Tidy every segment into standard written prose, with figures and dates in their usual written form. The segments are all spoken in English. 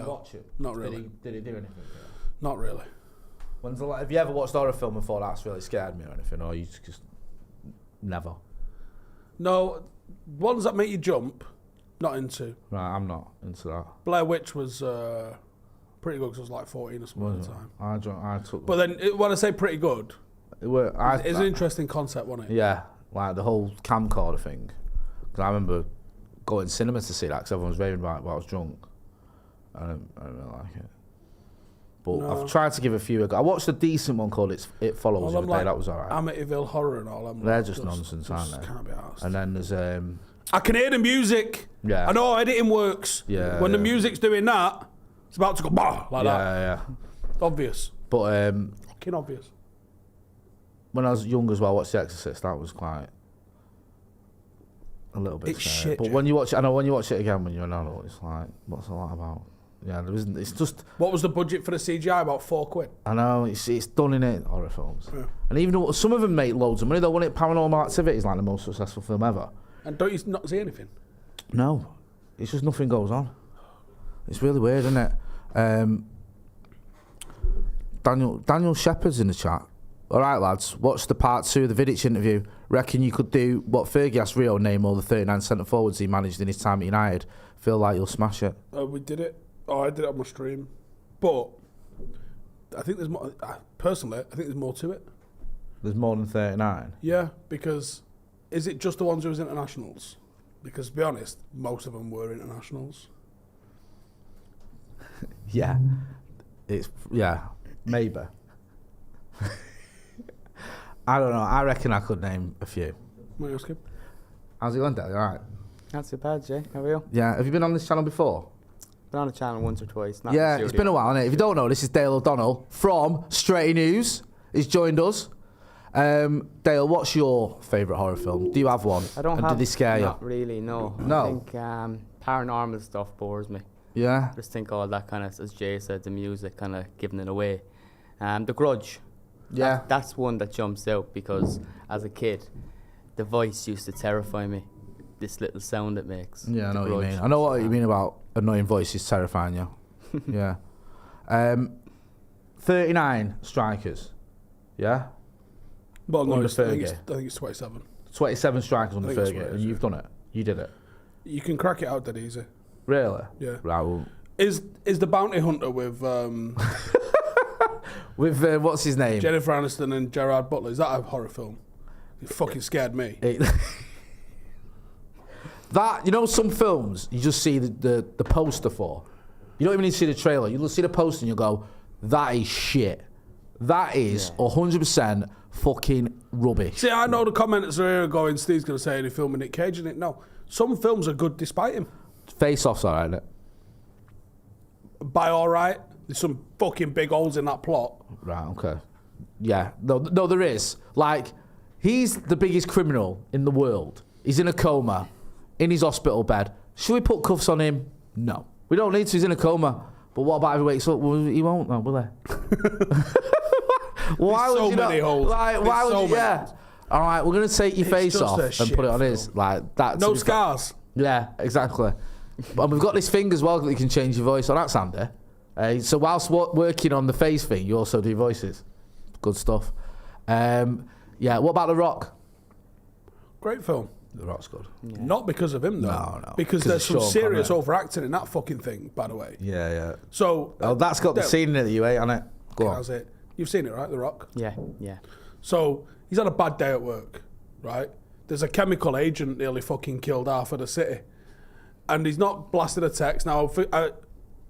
you watch it? Not really. Did it do anything? Not really. Have you ever watched a horror film and thought that's really scared me or anything, or you just never? No, ones that make you jump, not into. Right, I'm not into that. Blair Witch was pretty good because I was like 14 or something at the time. I took. But then when I say pretty good, it's an interesting concept, wasn't it? Yeah, like the whole camcorder thing. Because I remember going to cinema to see that because everyone was raving about it while I was drunk. I don't really like it. But I've tried to give a few a go. I watched a decent one called It Follows the other day. That was alright. Amityville Horror and all them. They're just nonsense, aren't they? Can't be arsed. And then there's I can hear the music. Yeah. I know editing works. Yeah. When the music's doing that, it's about to go bah like that. Yeah. Obvious. But fucking obvious. When I was young as well, I watched The Exorcist. That was quite a little bit. It's shit. But when you watch it again when you're an adult, it's like, what's all that about? Yeah, there isn't. It's just. What was the budget for the CGI? About £4. I know it's done in it horror films, yeah. And even though some of them make loads of money, though, wasn't it? Paranormal Activity is like the most successful film ever. And don't you not see anything? No, it's just nothing goes on. It's really weird, isn't it? Daniel Shepherd's in the chat. All right, lads, watch the part 2 of the Vidic interview. Reckon you could do what Fergie asked Rio, name all the 39 centre forwards he managed in his time at United. Feel like you'll smash it. We did it. I did it on my stream. But I think there's more. Personally, I think there's more to it. There's more than 39? Yeah, because is it just the ones who was internationals? Because to be honest, most of them were internationals. Yeah. Maybe. I don't know. I reckon I could name a few. What are you asking? How's it going, Dad? You all right? Not too bad, Jay. How are you? Yeah. Have you been on this channel before? Been on the channel once or twice. Yeah, it's been a while, hasn't it? If you don't know, this is Dale O'Donnell from Straight News. He's joined us. Dale, what's your favourite horror film? Do you have one? I don't have. Did they scare you? Not really, no. No? I think paranormal stuff bores me. Yeah? I just think all that kind of, as Jay said, the music kind of giving it away. The Grudge. Yeah. That's one that jumps out because as a kid, the voice used to terrify me. This little sound it makes. Yeah, I know what you mean. I know what you mean about annoying voices terrifying you. Yeah. 39 strikers. Yeah? Well, no, under I think Fergie. it's 27. 27 strikers under Fergie, and you've done it. You did it. You can crack it out that easy. Really? Yeah. Right, well. Is the Bounty Hunter with with what's his name? Jennifer Aniston and Gerard Butler? Is that a horror film? It fucking scared me. That, you know, some films you just see the poster for. You don't even need to see the trailer. You'll see the poster and you'll go, that is shit. That is 100% fucking rubbish. See, I know the commenters are here going, Steve's going to say any film with Nick Cage in it. No. Some films are good despite him. Face Off's alright, isn't it? By alright. There's some fucking big holes in that plot. Right, okay. Yeah. No, there is. Like, he's the biggest criminal in the world. He's in a coma, in his hospital bed. Should we put cuffs on him? No. We don't need to, he's in a coma. But what about if he wakes up? Well, he won't, though, will he? Why would you many holes. Like, why would you? Yeah. All right, we're going to take your face off and put it on his. Like, that. No scars. Yeah, exactly. And we've got this thing as well that you can change your voice on. That's handy. So whilst working on the face thing, you also do voices. Good stuff. Yeah, what about The Rock? Great film. The Rock's good. Yeah. Not because of him, though. No. Because there's some serious overacting in that fucking thing, by the way. Yeah. So... that's got the scene in it that you ate, hasn't it? Go on. That's it. You've seen it, right, The Rock? Yeah. So, he's had a bad day at work, right? There's a chemical agent nearly fucking killed half of the city. And he's not blasted a text. Now,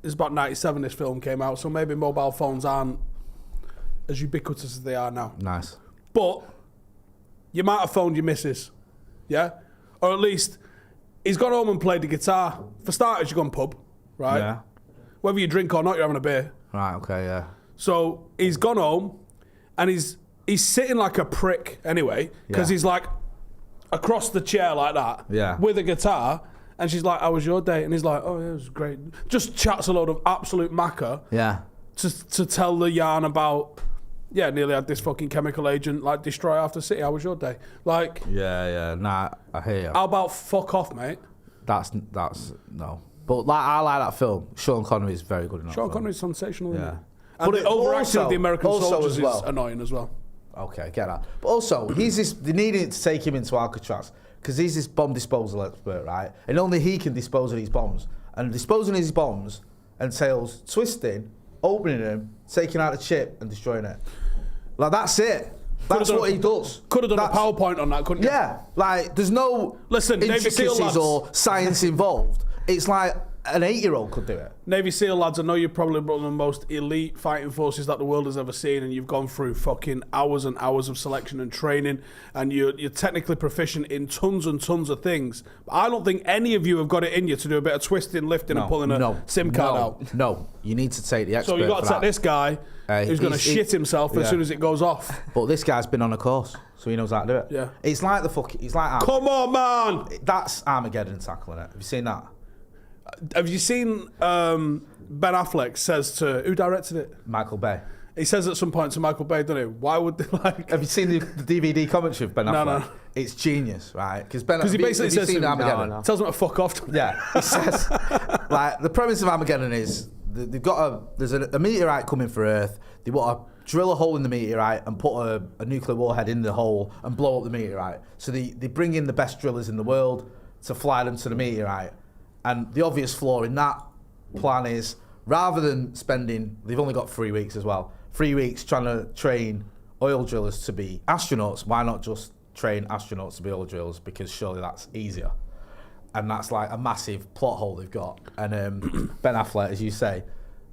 it's about 97 this film came out, so maybe mobile phones aren't as ubiquitous as they are now. Nice. But you might have phoned your missus, yeah? Or at least he's gone home and played the guitar. For starters, you go on pub, right? Yeah. Whether you drink or not, you're having a beer. Right, okay, yeah. So he's gone home and he's sitting like a prick anyway, because he's like across the chair like that with a guitar. And she's like, how was your day? And he's like, oh, yeah, it was great. Just chats a load of absolute macker. Yeah. To tell the yarn about, nearly had this fucking chemical agent like destroy half the city. How was your day? Like. Yeah. Nah, I hear you. How about fuck off, mate? That's no. But I like that film. Sean Connery is very good in that Sean film. Connery's sensational, isn't Yeah. he? And But the overacting of the American also soldiers as well. is annoying as well. Okay, get that. But also, they needed to take him into Alcatraz because he's this bomb disposal expert, right? And only he can dispose of these bombs. And disposing of these bombs entails twisting, opening them, taking out the chip and destroying it. Like, that's it. That's what he does. Could have done a PowerPoint on that, couldn't you? Yeah, like, there's no Navy SEAL lads. intricacies or science involved. It's like an 8-year-old could do it. Navy SEAL lads, I know you're probably one of the most elite fighting forces that the world has ever seen, and you've gone through fucking hours and hours of selection and training, and you're technically proficient in tons and tons of things. But I don't think any of you have got it in you to do a bit of twisting, lifting, and pulling a SIM card out. No, you need to take the expert. So you've got to take this guy who's going to shit himself as soon as it goes off. But this guy's been on a course, so he knows how to do it. Yeah. It's like it's like Come on, man! That's Armageddon tackling it. Have you seen that? Have you seen Ben Affleck says to... Who directed it? Michael Bay. He says at some point to Michael Bay, doesn't he? Why would they like... Have you seen the DVD commentary of Ben Affleck? No. It's genius, right? Because he basically says to him, Armageddon. tells him to fuck off. Yeah, he says, like, the premise of Armageddon is they've got there's a meteorite coming for Earth. They want to drill a hole in the meteorite and put a nuclear warhead in the hole and blow up the meteorite. So they bring in the best drillers in the world to fly them to the meteorite. And the obvious flaw in that plan is, rather than spending, they've only got 3 weeks as well, 3 weeks trying to train oil drillers to be astronauts, why not just train astronauts to be oil drillers? Because surely that's easier. And that's like a massive plot hole they've got. And Ben Affleck, as you say,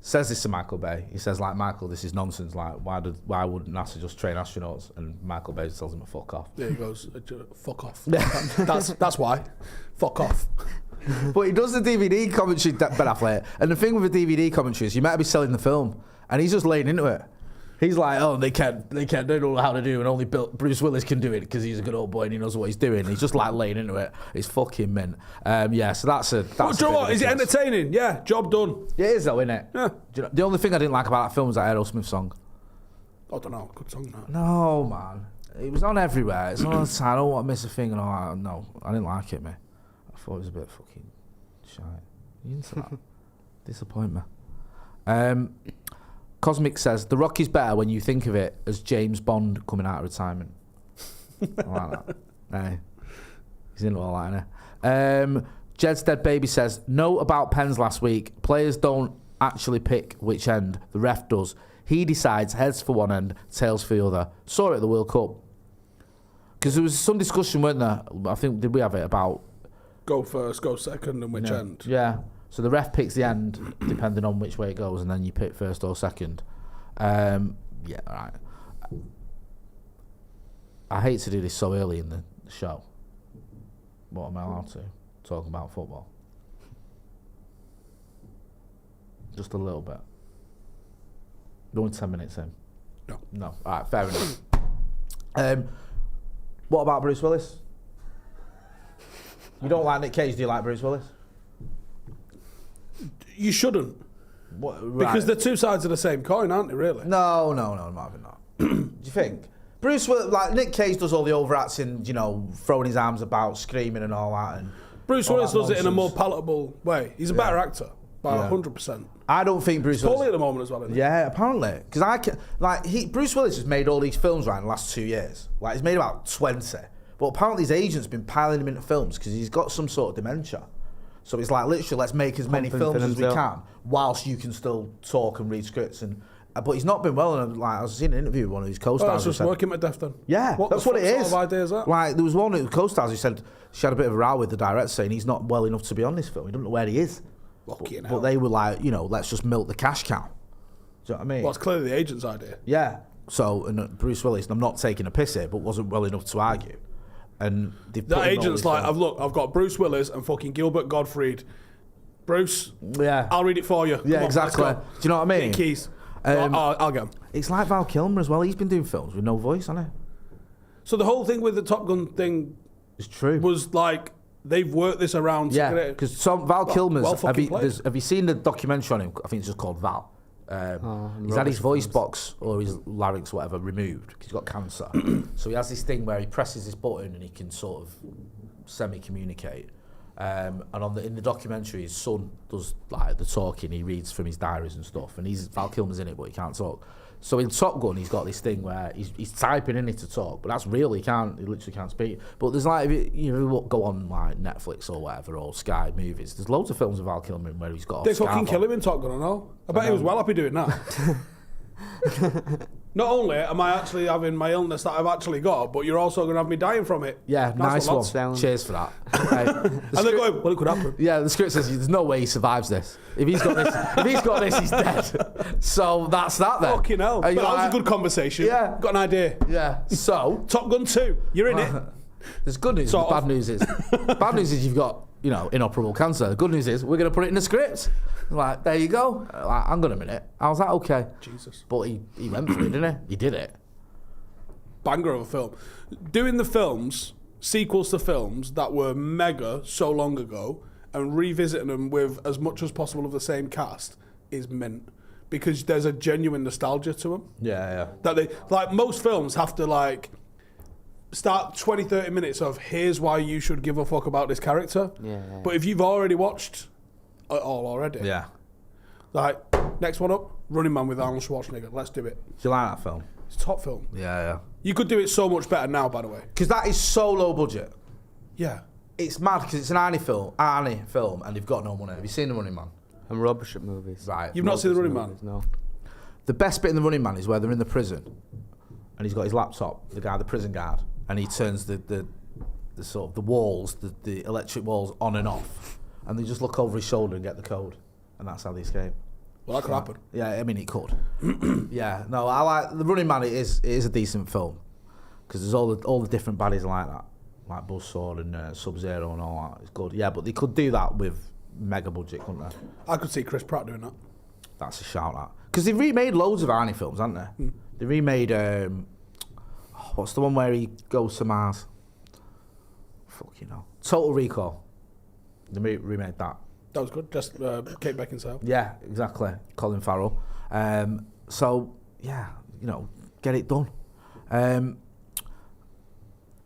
says this to Michael Bay. He says, like, Michael, this is nonsense. Like, why would NASA just train astronauts? And Michael Bay tells him to fuck off. There he goes, fuck off. That's why. Fuck off. But he does the DVD commentary, Ben Affleck. And the thing with the DVD commentary is you might be selling the film, and he's just laying into it. He's like, oh, they don't know how to do, and only Bruce Willis can do it because he's a good old boy and he knows what he's doing. He's just like laying into it. It's fucking mint. Yeah, so that's a. Well, do you know what? Is it entertaining? Yeah, job done. Yeah, it is though, isn't it? Yeah. Do you know, the only thing I didn't like about that film was that Aerosmith song. I don't know, good song that. No, man. It was on everywhere. It's on all the time. I don't want to miss a thing and all that. No, I didn't like it, mate. I thought it was a bit fucking shite. You into that? Disappoint me. Cosmic says, The Rock is better when you think of it as James Bond coming out of retirement. I like that. Hey. He's into all that, innit? Jed's Dead Baby says, note about pens last week. Players don't actually pick which end. The ref does. He decides heads for one end, tails for the other. Saw it at the World Cup. Because there was some discussion, weren't there? I think, did we have it about... Go first, go second, and which end? Yeah. So the ref picks the end depending on which way it goes, and then you pick first or second. Yeah, all right. I hate to do this so early in the show. But am I allowed to talk about football? Just a little bit. We're only 10 minutes in. No. All right, fair enough. What about Bruce Willis? You don't like Nick Cage, do you like Bruce Willis? You shouldn't. What, right. Because they're two sides of the same coin, aren't they, really? No, Marvin, not. Do you think? Bruce Willis, like Nick Cage does all the overacting, you know, throwing his arms about, screaming and all that. And Bruce Willis does it in a more palatable way. He's a better actor, by 100%. I don't think Bruce Willis... Poorly at the moment as well, isn't he? Yeah, apparently. Because Bruce Willis has made all these films right in the last 2 years. Like, he's made about 20. But apparently his agent's been piling him into films because he's got some sort of dementia. So it's like, literally, let's make as many films as we can whilst you can still talk and read scripts. But he's not been well. And like, I was seeing an interview with one of his co-stars. Oh, that's just working to death then. Yeah, that's what it is. What sort of idea is that? Like, there was one of the co-stars who said she had a bit of a row with the director saying he's not well enough to be on this film. He doesn't know where he is. But they were like, you know, let's just milk the cash cow. Do you know what I mean? Well, it's clearly the agent's idea. Yeah. So, and Bruce Willis, and I'm not taking a piss here, but wasn't well enough to argue. And that agent's like, I've got Bruce Willis and fucking Gilbert Gottfried. Bruce, yeah, I'll read it for you. Yeah, exactly. Do you know what I mean? Get keys. I'll get him. It's like Val Kilmer as well. He's been doing films with no voice, hasn't he? So the whole thing with the Top Gun thing is true. Was like they've worked this around. Yeah, because Val Kilmer's. Have you seen the documentary on him? I think it's just called Val. He's had his voice box or his larynx, whatever, removed because he's got cancer. So he has this thing where he presses this button and he can sort of semi-communicate. And in the documentary, his son does like the talking. He reads from his diaries and stuff. And Val Kilmer's in it, but he can't talk. So in Top Gun, he's got this thing where he's typing in it to talk, but that's real. He literally can't speak. But there's like, go on like Netflix or whatever, or Sky Movies. There's loads of films of Val Kilmer where he's got. They fucking kill him in Top Gun, I know. I bet he was well happy doing that. Not only am I actually having my illness that I've actually got, but you're also going to have me dying from it. Yeah, nice one. Cheers for that. Okay. And they're going, well, it could happen. Yeah, the script says there's no way he survives this. If he's got this, he's dead. So that's that then. Fucking hell. But that was a good conversation. Yeah. Got an idea. Yeah. So Top Gun 2, you're in it. There's good news. Bad news is you've got inoperable cancer. The good news is we're going to put it in the script. Like, there you go. Like, hang on a minute. I was like, okay. Jesus. But he went for it, didn't he? He did it. Banger of a film. Doing the films, sequels to films that were mega so long ago, and revisiting them with as much as possible of the same cast is mint. Because there's a genuine nostalgia to them. Yeah. That they, like, most films have to, like, start 20, 30 minutes of here's why you should give a fuck about this character. Yeah. But if you've already watched it all already. Yeah. Like, next one up, Running Man with Arnold Schwarzenegger. Let's do it. Do you like that film? It's a top film. Yeah. You could do it so much better now, by the way. Because that is so low budget. Yeah. It's mad because it's an Arnie film, and they've got no money. Have you seen The Running Man? I'm rubbish at movies. Right. You've not seen The Running Man? No. The best bit in The Running Man is where they're in the prison, and he's got his laptop, the prison guard, and he turns the sort of the walls, the electric walls on and off, and they just look over his shoulder and get the code, and that's how they escape. Well, that could happen. Yeah, I mean, it could. Yeah, no, I like The Running Man. It is a decent film because there's all the different baddies like that, like Buzzsaw and Sub-Zero and all that. It's good. Yeah, but they could do that with mega budget, couldn't they? I could see Chris Pratt doing that. That's a shout out because they've remade loads of Arnie films, haven't they? They remade what's the one where he goes to Mars? Fucking hell. Total Recall. They remade that. That was good. Just Kate Beckinsale. Yeah, exactly. Colin Farrell. So, yeah, get it done.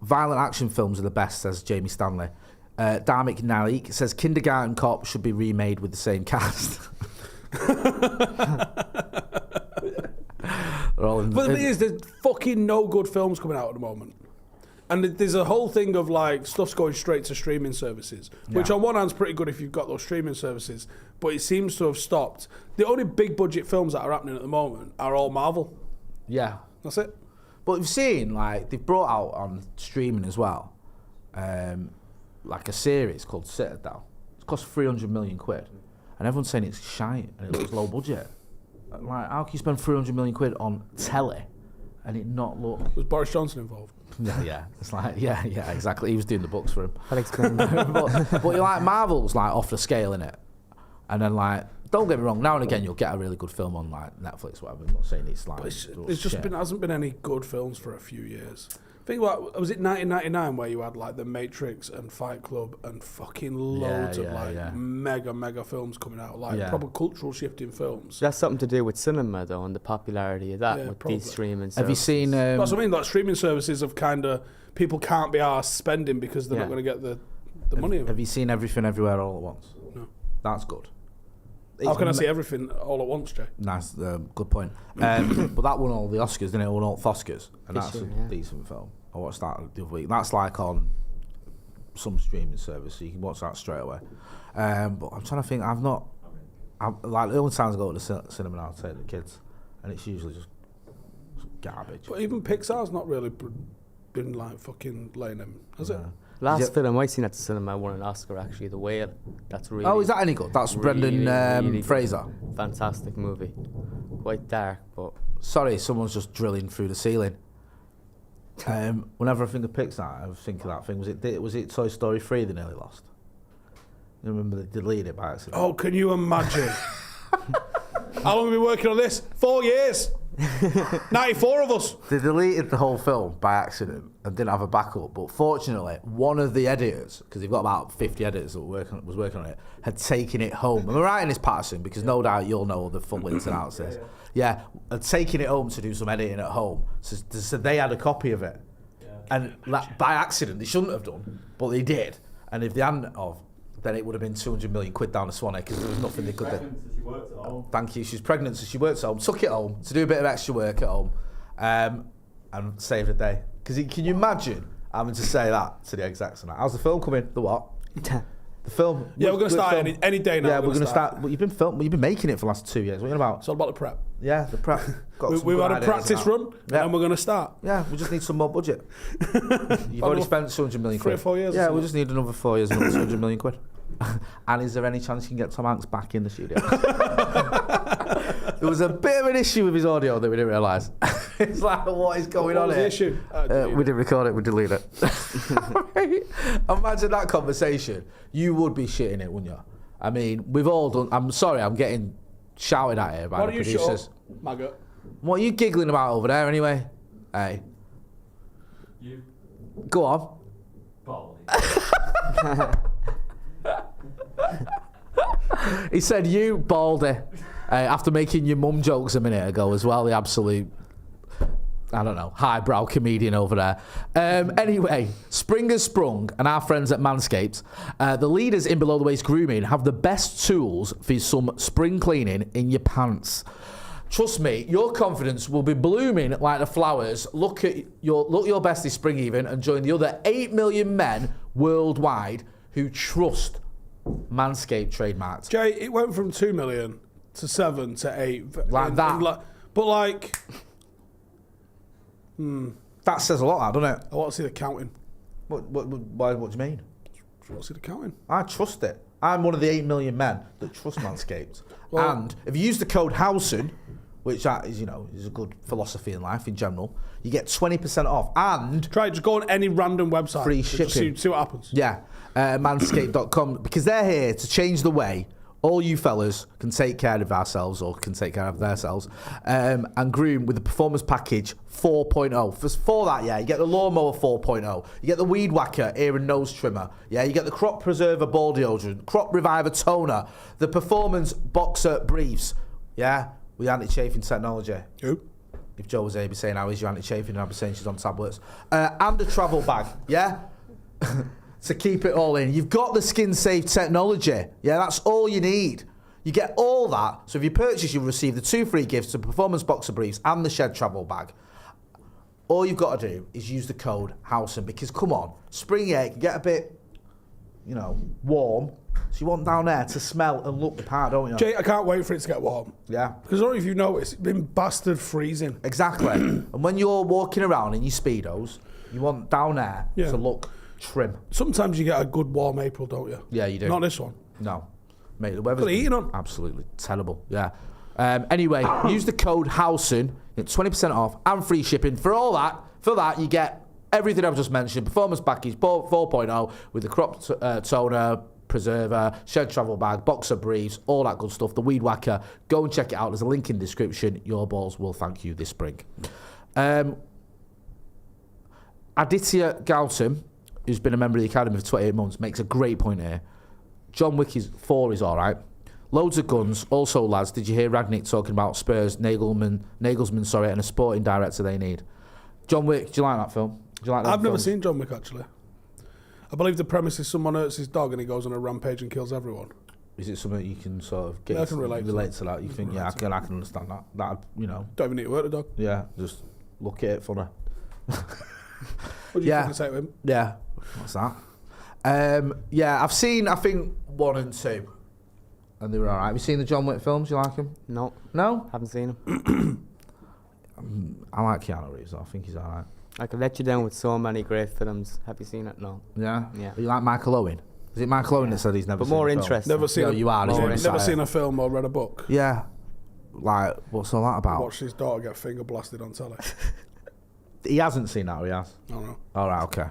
Violent action films are the best, says Jamie Stanley. Dharmic Nalik says Kindergarten Cop should be remade with the same cast. But the thing is, there's fucking no good films coming out at the moment. And there's a whole thing of like stuff's going straight to streaming services, which on one hand's pretty good if you've got those streaming services, but it seems to have stopped. The only big budget films that are happening at the moment are all Marvel. Yeah. That's it. But we've seen, like, they've brought out on streaming as well, like a series called Citadel. It's cost 300 million quid. And everyone's saying it's shite and it looks low budget. Like, how can you spend 300 million quid on telly and it not look... Was Boris Johnson involved? Yeah. It's like, yeah, exactly. He was doing the books for him. I'll explain that. but you like Marvel's like off the scale, innit? And then like, don't get me wrong, now and again you'll get a really good film on like Netflix, whatever. I'm not saying it's like... It's just hasn't been any good films for a few years. Think about, was it 1999 where you had like The Matrix and Fight Club and fucking loads of mega films coming out, like proper cultural shifting films. That's something to do with cinema though, and the popularity of that with these streaming services. Have you seen... That's what I mean, like streaming services have kind of, people can't be arsed spending because they're not going to get the money of it. Have you seen Everything Everywhere All at Once? No. That's good. How can I see everything all at once, Jay? Nice, good point. But that won all the Oscars, didn't it? It won all the Oscars, and that's a decent film. I watched that the other week. That's like on some streaming service, so you can watch that straight away. But I'm trying to think. Like the only times I go to the cinema now, I take the kids, and it's usually just garbage. But even Pixar's not really been like fucking laying them, has it? Last film I seen at the cinema won an Oscar, actually, The Whale. That's really... Oh, is that any good? That's really, Brendan really Fraser. Fantastic movie. Quite dark, but... Sorry, someone's just drilling through the ceiling. Whenever I think of Pixar, I think of that thing. Was it Toy Story 3 they nearly lost? You remember they deleted it by accident? Oh, can you imagine? How long have we been working on this? 4 years. 94 of us. They deleted the whole film by accident and didn't have a backup. But fortunately, one of the editors, because they've got about 50 editors that was working on it, had taken it home. And we're writing this, Patterson, because no doubt you'll know the full ins and outs of this. Yeah, had taken it home to do some editing at home. So they had a copy of it. And by accident, they shouldn't have done, but they did. And if they hadn't of, then it would have been 200 million quid down the Swanee because there was nothing they could do. Pregnant, so she worked at home. Thank you. She's pregnant, so she works at home. Took it home to do a bit of extra work at home, and saved a day. Because can you imagine having to say that to the execs tonight? How's the film coming? The what? The film. Yeah, we're going to start film. any day now. Yeah, we're going to start. Well, you've been making it for the last 2 years. What are you on about? It's all about the prep. Yeah, the prep. We've had a practice run, and we're going to start. Yeah, we just need some more budget. You've already spent 200 million quid. 3 or 4 years. Yeah, we just need another 4 years, another 200 million quid. And is there any chance you can get Tom Hanks back in the studio? There was a bit of an issue with his audio that we didn't realise. It's like, what is going on was here? the issue? We didn't record it, we deleted it. Imagine that conversation. You would be shitting it, wouldn't you? I mean, we've all done. I'm sorry, I'm getting shouted at here by Why the don't you producers. shut up, maggot? What are you giggling about over there anyway? Hey. You Go on. baldy. He said, you baldy. After making your mum jokes a minute ago as well, the absolute, I don't know, highbrow comedian over there. Anyway, spring has sprung, and our friends at Manscaped, the leaders in below the waist grooming, have the best tools for some spring cleaning in your pants. Trust me, your confidence will be blooming like the flowers. Look your best this spring even, and join the other 8 million men worldwide who trust Manscaped trademarked. Jay, it went from 2 million to 7 to 8. Like that. But like, That says a lot, doesn't it? I want to see the counting. What do you mean? I want to see the counting. I trust it. I'm one of the 8 million men that trust Manscaped. Well- And if you use the code HOUSEN, which that is, is a good philosophy in life in general, you get 20% off and Try it, just go on any random website. Free Just shipping. See what happens. yeah, manscaped.com, because they're here to change the way all you fellas can take care of ourselves or can take care of themselves and groom with the Performance Package 4.0. For that, yeah, you get the Lawnmower 4.0, you get the Weed Whacker ear and nose trimmer, yeah, you get the Crop Preserver ball deodorant, Crop Reviver toner, the Performance Boxer briefs, yeah, with anti-chafing technology. Who? If Joe was here, he'd be saying, how is your anti-chafing? And I'd be saying she's on tablets. And a travel bag, yeah? To keep it all in. You've got the skin-safe technology. Yeah, that's all you need. You get all that. So if you purchase, you'll receive the 2 free gifts, the Performance Boxer Briefs and the Shed Travel Bag. All you've got to do is use the code HOUSEN, because, come on, spring air can get a bit, warm. So you want down there to smell and look the part, don't you? Jay, I can't wait for it to get warm. Yeah. Because I don't know if you noticed, it's been bastard freezing. Exactly. And when you're walking around in your Speedos, you want down there to look trim. Sometimes you get a good warm April, don't you? Yeah, you do. Not this one. No. Mate, the weather's Got the heating on. absolutely terrible. Yeah. Anyway, use the code HOUSEN, get 20% off and free shipping. For that, you get everything I've just mentioned. Performance Package 4.0 with the Crop Toner, Preserver, Shed Travel Bag, Boxer Briefs, all that good stuff. The Weed Whacker. Go and check it out. There's a link in the description. Your balls will thank you this spring. Aditya Gautam, who's been a member of the Academy for 28 months, makes a great point here. John Wick 4 is all right. Loads of guns. Also, lads, did you hear Ragnick talking about Spurs, Nagelsmann, and a sporting director they need? John Wick, do you like that film? Do you like that I've never film? seen John Wick, actually. I believe the premise is someone hurts his dog and he goes on a rampage and kills everyone. Is it something you can sort of get Yeah, I can relate to to that? You think, yeah, I can understand that. That, Don't even need to work the dog. yeah, just look at it funny. What do you Yeah. fucking say to him? Yeah, what's that? Yeah, I've seen, I think, 1 and 2, and they were all right. Have you seen the John Wick films? You like them? No, No? haven't seen him. I like Keanu Reeves, though. I think he's all right. I could let you down with so many great films. Have you seen it? No. Yeah? Yeah. You like Michael Owen? Is it Michael Owen that said he's never But seen more a film? interesting. Never seen No, you are. More isn't it? interesting. Never Sorry. seen a film or read a book. Yeah. Like, what's all that about? Watched his daughter get finger blasted on telly. He hasn't seen that, or he has? I don't know. All right, okay.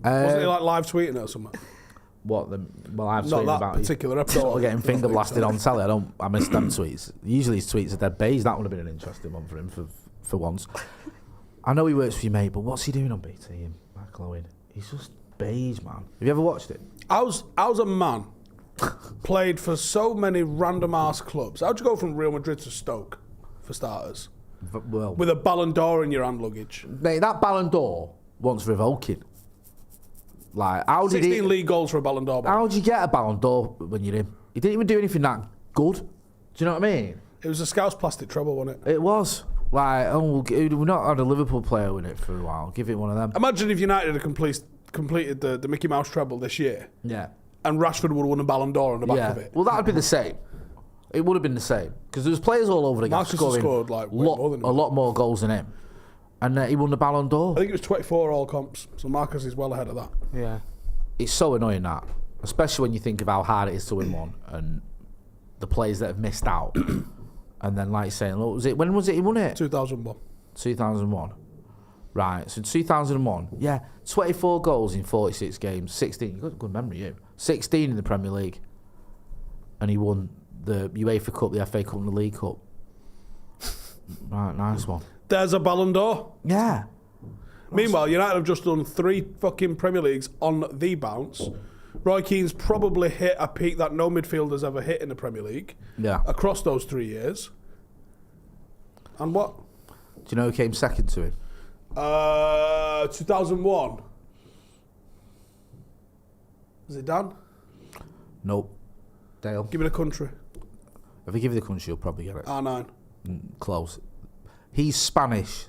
Wasn't he like live tweeting it or something? What? Well, I've Not tweeted that about his particular episode. daughter getting finger I think blasted so. on telly. I miss them tweets. Usually his tweets are dead beige. That would have been an interesting one for him for once. I know he works for you, mate, but what's he doing on BT? Michael Owen. He's just beige, man. Have you ever watched it? How's a man played for so many random ass clubs? How'd you go from Real Madrid to Stoke, for starters, Well, with a Ballon d'Or in your hand luggage? mate, that Ballon d'Or wants revoking. Like, how did 16 league goals for a Ballon d'Or. How do you get a Ballon d'Or when you're him? He didn't even do anything that good. Do you know what I mean? It was a Scouse plastic treble, wasn't it? It was. Like, we've not had a Liverpool player with it for a while. Give it one of them. Imagine if United had completed the Mickey Mouse treble this year, Yeah. and Rashford would have won a Ballon d'Or on the back Yeah. of it. Well, that would be the same. It would have been the same. Because there was players all over the game Marcus has scoring scored, like, way more than him. a lot more goals than him. And he won the Ballon d'Or. I think it was 24 all comps, so Marcus is well ahead of that. Yeah. It's so annoying that. Especially when you think of how hard it is to win one. And the players that have missed out. And then, like you're saying, look, when was it he won it? 2001. 2001. Right, so 2001, yeah, 24 goals in 46 games, 16, you've got a good memory, you. 16 in the Premier League. And he won the UEFA Cup, the FA Cup and the League Cup. Right, nice one. There's a Ballon d'Or. Yeah. Meanwhile, United have just done 3 fucking Premier Leagues on the bounce. Roy Keane's probably hit a peak that no midfielder's ever hit in the Premier League. Yeah. Across those 3 years. And what? Do you know who came second to him? 2001. Is it Dan? Nope. Dale. Give me the country. If I give you the country, you'll probably get it. R9. Close. He's Spanish.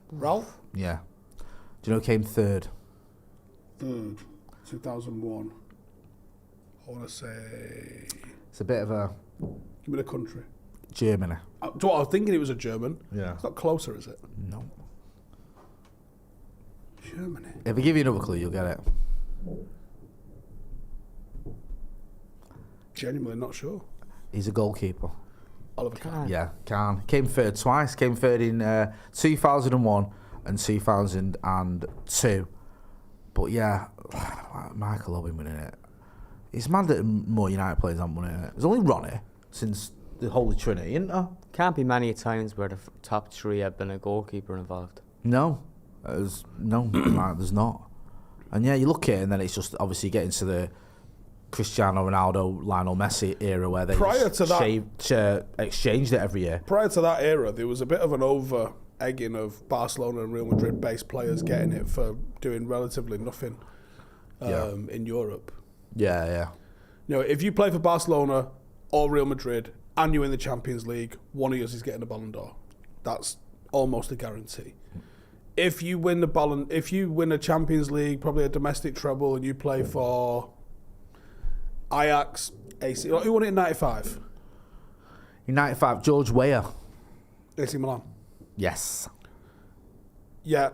Ralph? Yeah. Do you know who came third? Third. 2001. I want to say... It's a bit of a Give me the country. Germany. I was thinking it was a German. Yeah. It's not closer, is it? No. Germany. If I give you another clue, you'll get it. Genuinely not sure. He's a goalkeeper. Oliver Kahn. Yeah, Khan. Came third twice. Came third in 2001 and 2002. But yeah, Michael Owen winning it. It's mad that more United players haven't won it. There's only Ronnie since the Holy Trinity, isn't there? Can't be many times where the top 3 have been a goalkeeper involved. No. There's not. And yeah, you look at it and then it's just obviously getting to the Cristiano Ronaldo, Lionel Messi era where they exchanged it every year. Prior to that era, there was a bit of an over-egging of Barcelona and Real Madrid-based players getting it for doing relatively nothing in Europe. Yeah, yeah. You know, if you play for Barcelona or Real Madrid and you're in the Champions League, one of us is getting a Ballon d'Or. That's almost a guarantee. If you win a Champions League, probably a domestic treble, and you play for Ajax, AC, who won it in '95? In 95, George Weah. AC Milan. Yes. Yeah.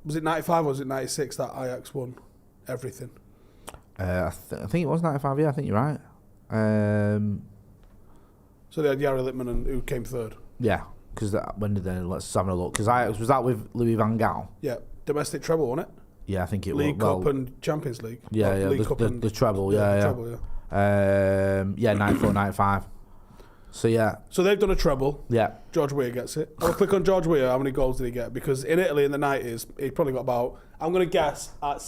Was it 95 or was it 96 that Ajax won everything? I think it was 95, yeah, I think you're right. So they had Jari Littman and who came third? Yeah, because when did they, let's have a look, because was that with Louis van Gaal? Yeah. Domestic treble, wasn't it? Yeah, I think it was. League Cup and Champions League. Yeah, Oh, yeah, League Cup and the treble, the yeah. treble, yeah. Yeah, 94, 95. So yeah. So they've done a treble. Yeah. George Weah gets it. I'll click on George Weah. How many goals did he get? Because in Italy in the 90s, he probably got about, I'm going to guess, at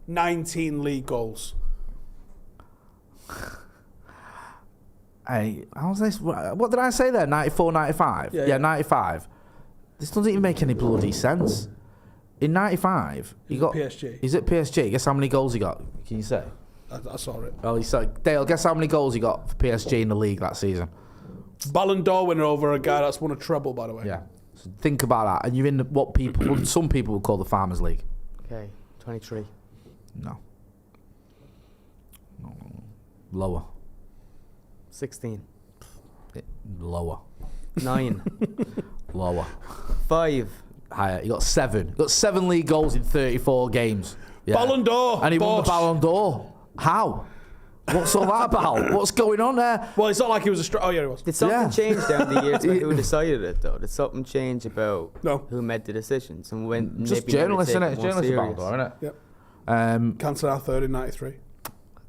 19 league goals. Hey, how's this? What did I say there? 94, 95? Yeah. 95. This doesn't even make any bloody sense. In 95, he got... PSG. He's at PSG. Guess how many goals he got? Can you say? I saw it. Oh, Dale, guess how many goals he got for PSG in the league that season? Ballon d'Or winner over a guy that's won a treble, by the way. Yeah. So think about that. And you're in some people would call the Farmers League. Okay, 23. No. Lower. 16. Lower. 9. Lower. 5. Higher. He got 7. He got 7 league goals in 34 games. Yeah. Ballon d'Or. And he won the Bosh. Ballon d'Or. How? What's all that about? What's going on there? Well, it's not like he was a... Oh, yeah, he was. Did something change down the years about who decided it, though? Did something change about No. who made the decisions? And when Just maybe never journalists, take innit? it more Journalists Ballon serious? d'Or, innit? Yep. Um, Cantona third in 93.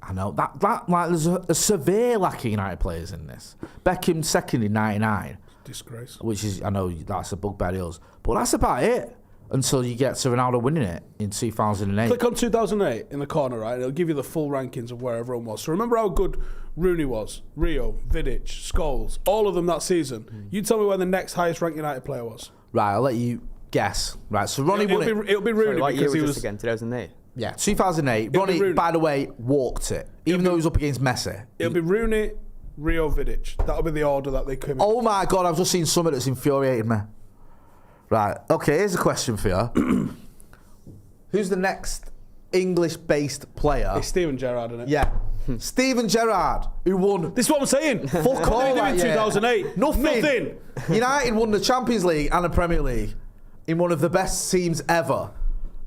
I know. That like, there's a severe lack of United players in this. Beckham second in 99. Disgrace. Which is, I know that's a bugbear of yours. But that's about it. Until you get to Ronaldo winning it in 2008. Click on 2008 in the corner, right? And it'll give you the full rankings of where everyone was. So remember how good Rooney was, Rio, Vidic, Scholes, all of them that season. You tell me where the next highest ranked United player was. Right, I'll let you guess. Right, so Ronnie won it. It'll be Rooney Sorry, what year because he was was... this again? 2008? Yeah, 2008. Ronnie, Rooney. by the way, walked it, even though he was up against Messi. It'll be Rooney, Rio, Vidic. That'll be the order that they come in. Oh my God, I've just seen something that's infuriated me. Right, okay, here's a question for you. Who's the next English-based player? It's Steven Gerrard, isn't it? Yeah. Steven Gerrard, who won... This is what I'm saying. Fuck What all did he do that in year. 2008? Nothing. United won the Champions League and the Premier League in one of the best teams ever.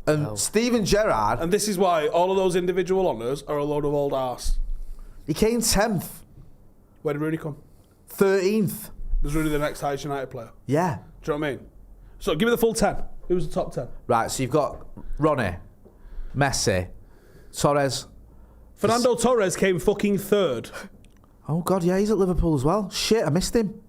And Steven Gerrard... And this is why all of those individual honours are a load of old arse. He came 10th, Where did Rooney come? 13th. Was Rooney the next highest United player? Yeah. Do you know what I mean? So give me the full 10. Who was the top 10? Right, so you've got Ronnie, Messi, Torres... Fernando Torres came fucking third. Oh, God, yeah, he's at Liverpool as well. Shit, I missed him.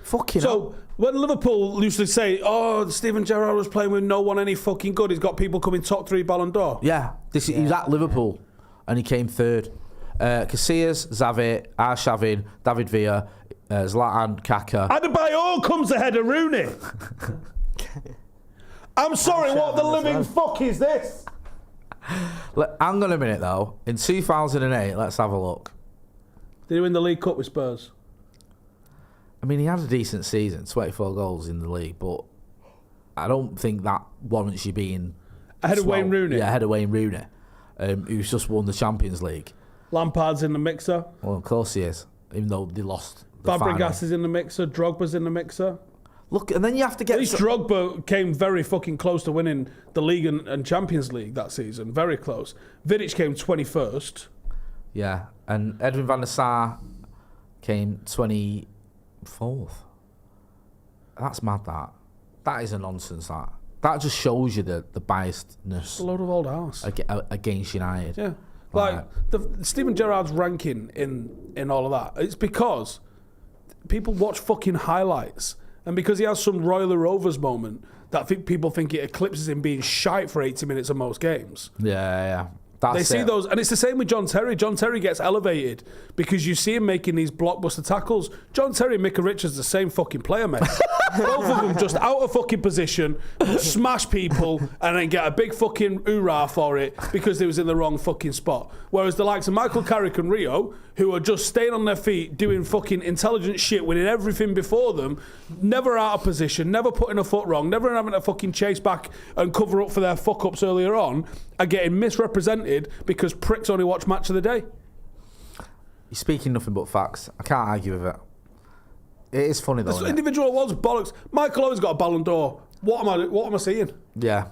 Fucking hell. So when Liverpool used to say, oh, Steven Gerrard was playing with no one any fucking good, he's got people coming top 3 Ballon d'Or. Yeah, he was at Liverpool and he came third. Casillas, Xavi, Arshavin, David Villa, Zlatan, Kaka. Adebayor comes ahead of Rooney. I'm sorry, what the living fuck is this? Hang on a minute, though. In 2008, let's have a look. Did he win the League Cup with Spurs? I mean, he had a decent season, 24 goals in the league, but I don't think that warrants you being... Ahead of Wayne Rooney? Yeah, ahead of Wayne Rooney, who's just won the Champions League. Lampard's in the mixer. Well, of course he is, even though they lost the final. Fabregas is in the mixer. Drogba's in the mixer. Look, and then you have to get... At least Drogba came very fucking close to winning the League and Champions League that season. Very close. Vidic came 21st. Yeah, and Edwin van der Sar came 24th. That's mad, that. That is a nonsense, that. That just shows you the biasedness It's a load of old arse. against United. Yeah. Like, Steven Gerrard's ranking in all of that, it's because people watch fucking highlights. And because he has some Royal Rovers moment, that people think it eclipses him being shite for 80 minutes of most games. Yeah. That's They see those, and it's the same with John Terry. John Terry gets elevated because you see him making these blockbuster tackles. John Terry and Micah Richards the same fucking player, mate. Both of them just out of fucking position, smash people, and then get a big fucking hoorah for it because they was in the wrong fucking spot. Whereas the likes of Michael Carrick and Rio, who are just staying on their feet, doing fucking intelligent shit, winning everything before them, never out of position, never putting a foot wrong, never having to fucking chase back and cover up for their fuck-ups earlier on, are getting misrepresented because pricks only watch Match of the Day. You're speaking nothing but facts. I can't argue with it. It is funny, though, This isn't it? individual awards, bollocks. Michael Owen's got a Ballon d'Or. What am I seeing? Yeah,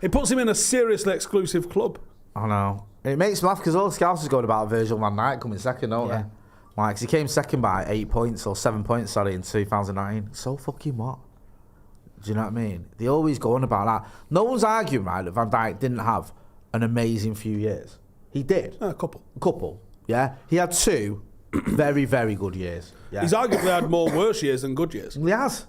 It puts him in a seriously exclusive club. I know. It makes me laugh because all the scouts is going about Virgil van Dijk coming second, don't they? Like, 'cause he came second by 8 points or 7 points, sorry, in 2009. So fucking what? Do you know what I mean? They always go on about that. No one's arguing, right, that Van Dijk didn't have an amazing few years. He did. A couple. Yeah. He had 2 very, very good years. Yeah. He's arguably had more worse years than good years. He has.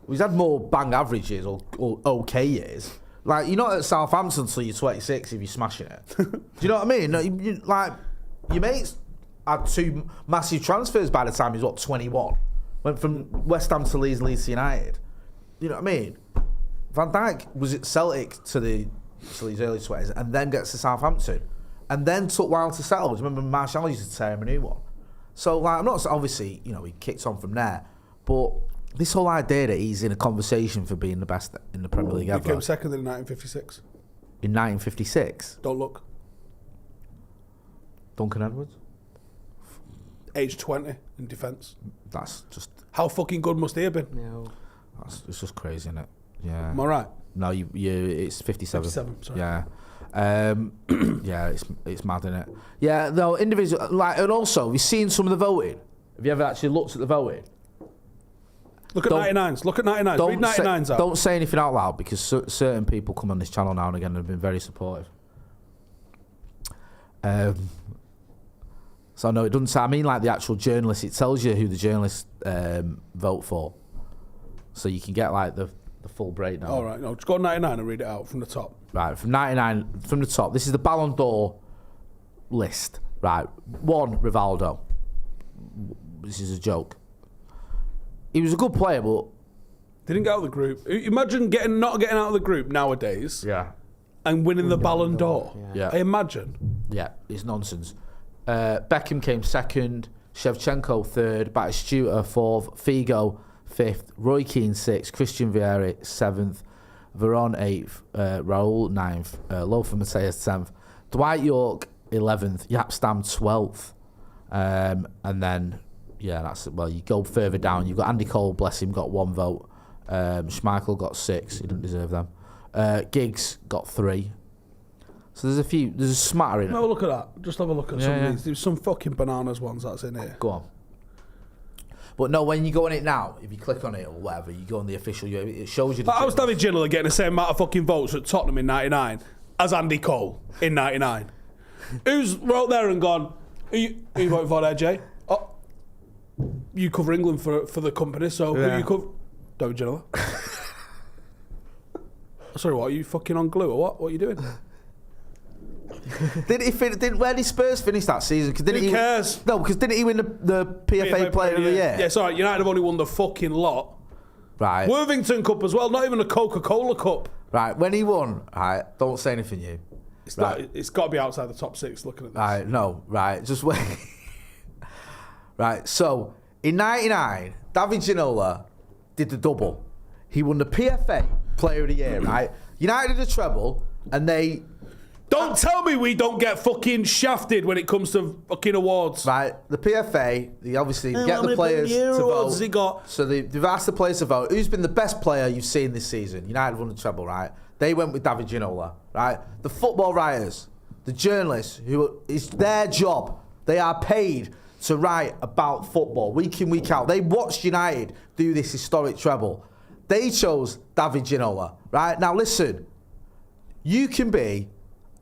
He's had more bang average years or okay years. Like, you're not at Southampton until you're 26 if you're smashing it. Do you know what I mean? No, like, your mates had 2 massive transfers by the time he was, 21? Went from West Ham to Leeds, Leeds to United. You know what I mean? Van Dijk was at Celtic till his early 20s and then gets to Southampton. And then took a while to settle. Do you remember Martial used to tear him a new one? So, like, I'm not... Obviously, you know, he kicked on from there. But this whole idea that he's in a conversation for being the best in the Premier League He ever... came second in 1956. In 1956? Don't look. Duncan Edwards? Age 20 in defence. That's just... How fucking good must he have been? No. It's just crazy, isn't it? Yeah. Am I right? No, it's 57. 57, sorry. Yeah. Yeah, it's mad, isn't it? Yeah, no, individual... Like, and also, we've seen some of the voting. Have you ever actually looked at the voting? Look at Don't- 99s. Look at 99s. Read 99s out. Don't say anything out loud because certain people come on this channel now and again and have been very supportive. So no, it doesn't say. I mean, like the actual journalists. It tells you who the journalists vote for, so you can get like the full breakdown. All right, no, just go 99 and read it out from the top. Right, from 99 from the top. This is the Ballon d'Or list. Right, 1 Rivaldo. This is a joke. He was a good player, but Didn't get out of the group. Imagine not getting out of the group nowadays. yeah, and winning the Ballon d'Or. Yeah. I imagine. Yeah, it's nonsense. Beckham came second, Shevchenko third, Batistuta fourth, Figo fifth, Roy Keane sixth, Christian Vieri seventh, Veron eighth, Raul ninth, Lothar Matthäus 10th, Dwight York 11th, Jaap Stam 12th, and then that's it. Well, you go further down. You've got Andy Cole, bless him, got 1 vote. Schmeichel got 6. He didn't deserve them. Giggs got 3. So there's a smattering. Have a look at that. Just have a look at some of these. There's some fucking bananas ones that's in here. Go on. But no, when you go on it now, if you click on it or whatever, you go on the official, it shows you the... I was David Ginola getting the same amount of fucking votes at Tottenham in 99 as Andy Cole in 99. Who's wrote there and gone, who you voting for there, Jay? Oh, you cover England for the company, so who you cover? David Ginola. Sorry, what, are you fucking on glue or what? What are you doing? Where did Spurs finish that season? Who cares? No, because didn't he win the PFA Player of the Year? Yeah, sorry, United have only won the fucking lot. Right. Worthington Cup as well, not even a Coca-Cola Cup. Right, when he won, right, don't say anything new. It's got to be outside the top 6 looking at this. Right, no, right, just wait. Right, so in 99, David Ginola did the double. He won the PFA Player of the Year, right? United did a treble, and they... Don't tell me we don't get fucking shafted when it comes to fucking awards. Right, the PFA, they obviously get the players to vote. Has he got? So they've asked the players to vote. Who's been the best player you've seen this season? United won the treble, right? They went with David Ginola, right? The football writers, the journalists, it's their job. They are paid to write about football week in, week out. They watched United do this historic treble. They chose David Ginola, right? Now listen, you can be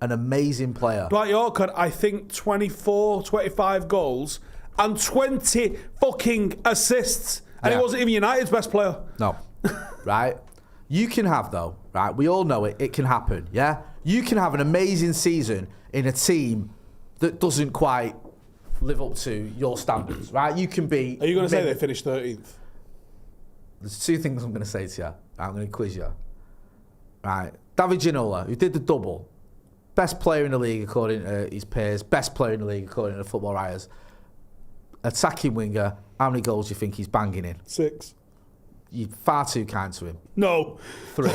an amazing player. Dwight York had, I think, 24, 25 goals and 20 fucking assists. And he wasn't even United's best player. No. Right? You can have, though, right? We all know it. It can happen, yeah? You can have an amazing season in a team that doesn't quite live up to your standards, right? You can be... Are you going to say they finished 13th? There's 2 things I'm going to say to you. I'm going to quiz you. Right. David Ginola, who did the double, best player in the league according to his peers, best player in the league according to the football writers. Attacking winger, how many goals do you think he's banging in? 6. You're far too kind to him. No. 3.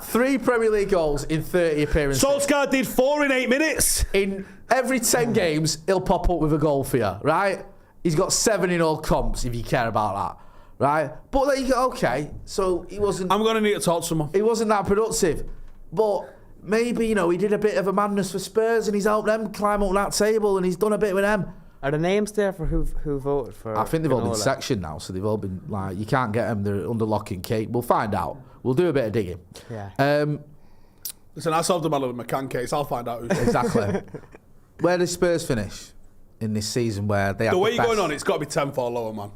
3 Premier League goals in 30 appearances. Solskjaer did 4 in 8 minutes. In every 10 games, he'll pop up with a goal for you, right? He's got 7 in all comps, if you care about that, right? But then you go, okay, so he wasn't... I'm going to need to talk to someone. He wasn't that productive. But maybe, he did a bit of a madness for Spurs and he's helped them climb up that table and he's done a bit with them. Are the names there for who voted for? I think they've all been Ginola? sectioned now, so they've all been, you can't get them, they're under lock and key. We'll find out. We'll do a bit of digging. Yeah. Listen, I solved the Mallory McCann case. I'll find out who's Exactly. Where did Spurs finish in this season where they have the way the you're best? going on, it's got to be 10 for lower, man.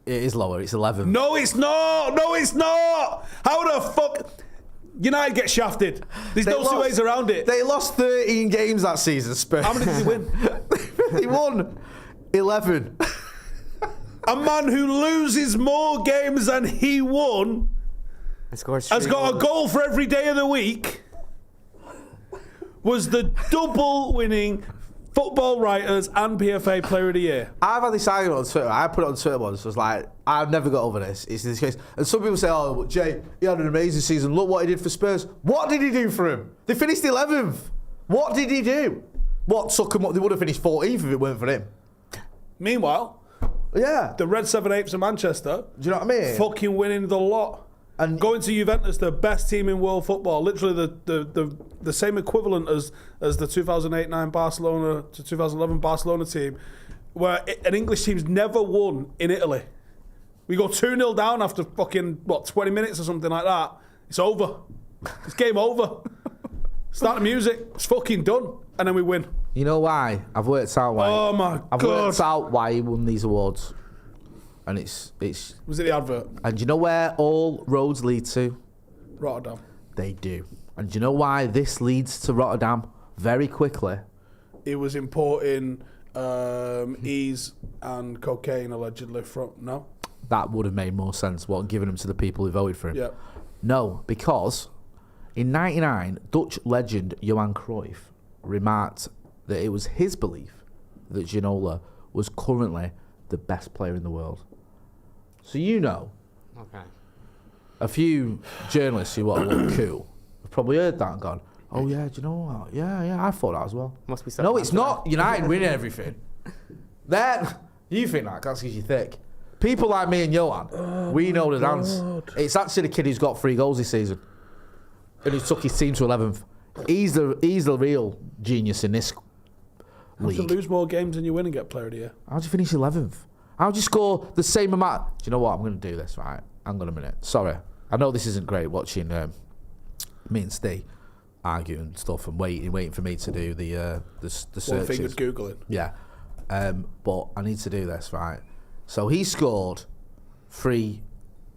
It is lower, it's 11. No, it's not. No, it's not. How the fuck... United get shafted. There's no two ways around it. They lost 13 games that season, Spurs. How many did they win? They won 11. A man who loses more games than he won has got a goal for every day of the week was the double winning Football Writers and PFA Player of the Year. I've had this argument on Twitter. I put it on Twitter once. I was like, I've never got over this. It's this case. And some people say, oh, Jay, he had an amazing season. Look what he did for Spurs. What did he do for him? They finished 11th. What did he do? What took him up? They would have finished 14th if it weren't for him. Meanwhile, yeah, the Red 7/8s of Manchester, do you know what I mean? fucking winning the lot. And going to Juventus, the best team in world football, literally the same equivalent as the 2008-9 Barcelona to 2011 Barcelona team, where an English team's never won in Italy. We go 2-0 down after fucking 20 minutes or something like that. It's over. It's game over. Start the music. It's fucking done, and then we win. You know why? I've worked out why. Oh my I've God. worked out why he won these awards. And it's Was it the advert? and do you know where all roads lead to? Rotterdam. They do. And do you know why this leads to Rotterdam very quickly? It was importing ease and cocaine allegedly from no. That would have made more sense. What, giving them to the people who voted for him? Yeah. No, because In 99, Dutch legend Johan Cruyff remarked that it was his belief that Ginola was currently the best player in the world. So Okay. a few journalists who want to look cool have probably heard that and gone, oh yeah, do you know what? Yeah, I thought that as well. Must be No, it's not. United winning everything. You think that? That's because you're thick. People like me and Johan, we know the dance. It's actually the kid who's got 3 goals this season. And he took his team to 11th. He's the real genius in this You league. have to lose more games than you win and get player of the year. How'd you finish 11th? How'd you score the same amount? Do you know what? I'm going to do this, right? Hang on a minute. Sorry. I know this isn't great watching me and Steve argue and stuff and waiting for me to do the searches. One fingered Googling. Yeah. But I need to do this, right? So he scored 3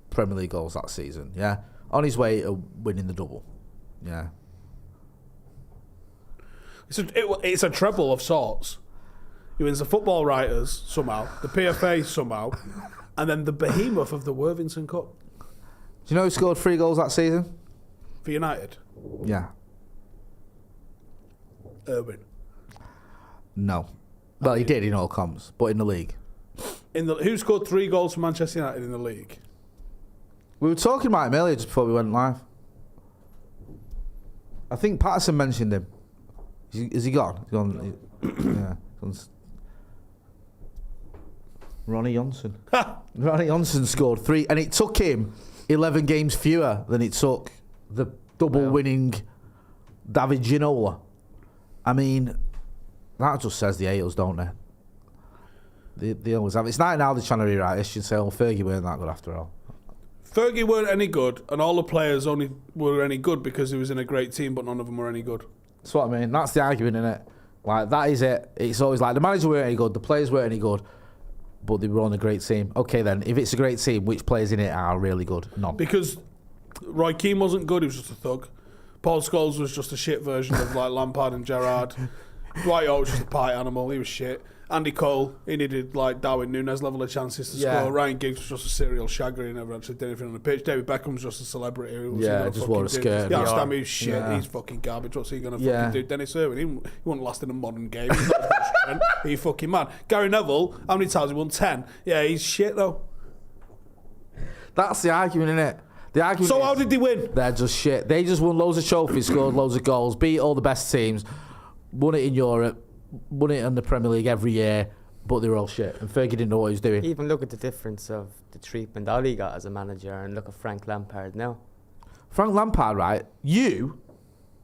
Premier League goals that season, yeah? On his way to winning the double, yeah? It's a treble of sorts. He wins the Football Writers somehow, the PFA somehow, and then the behemoth of the Worthington Cup. Do you know who scored 3 goals that season? For United, Yeah. Irwin. No. Well, he did in all comps, but in the league. Who scored 3 goals for Manchester United in the league? We were talking about him earlier just before we went live. I think Patterson mentioned him. Is he gone? He's gone. Yeah. Ronnie Johnson. Ronnie Johnson scored 3, and it took him 11 games fewer than it took the double-winning David Ginola. I mean, that just says the Ailes, don't they? They always have. It's not now they're trying to rewrite history and say, oh, Fergie weren't that good after all. Fergie weren't any good, and all the players only were any good because he was in a great team, but none of them were any good. That's what I mean. That's the argument, innit? Like, that is it. It's always like, the manager weren't any good, the players weren't any good, but they were on a great team. Okay, then, if it's a great team, which players in it are really good? None. Because Roy Keane wasn't good, he was just a thug. Paul Scholes was just a shit version of like Lampard and Gerrard. Dwight York was just a party animal, he was shit. Andy Cole, he needed like Darwin Núñez level of chances to score. Ryan Giggs was just a serial shagger, he never actually did anything on the pitch. David Beckham was just a celebrity. Just wore a skirt. Yeah, Stammy was shit, he's fucking garbage. What's he going to fucking do? Dennis Irwin, he wouldn't last in a modern game. He's not as much strength. He's fucking mad. Gary Neville, how many times he won? 10. Yeah, he's shit though. That's the argument, innit? The argument So is, how did they win? they're just shit. They just won loads of trophies, scored loads of goals, beat all the best teams, won it in Europe, won it in the Premier League every year, but they were all shit. And Fergie didn't know what he was doing. Even look at the difference of the treatment Ollie got as a manager, and look at Frank Lampard now. Frank Lampard, right? You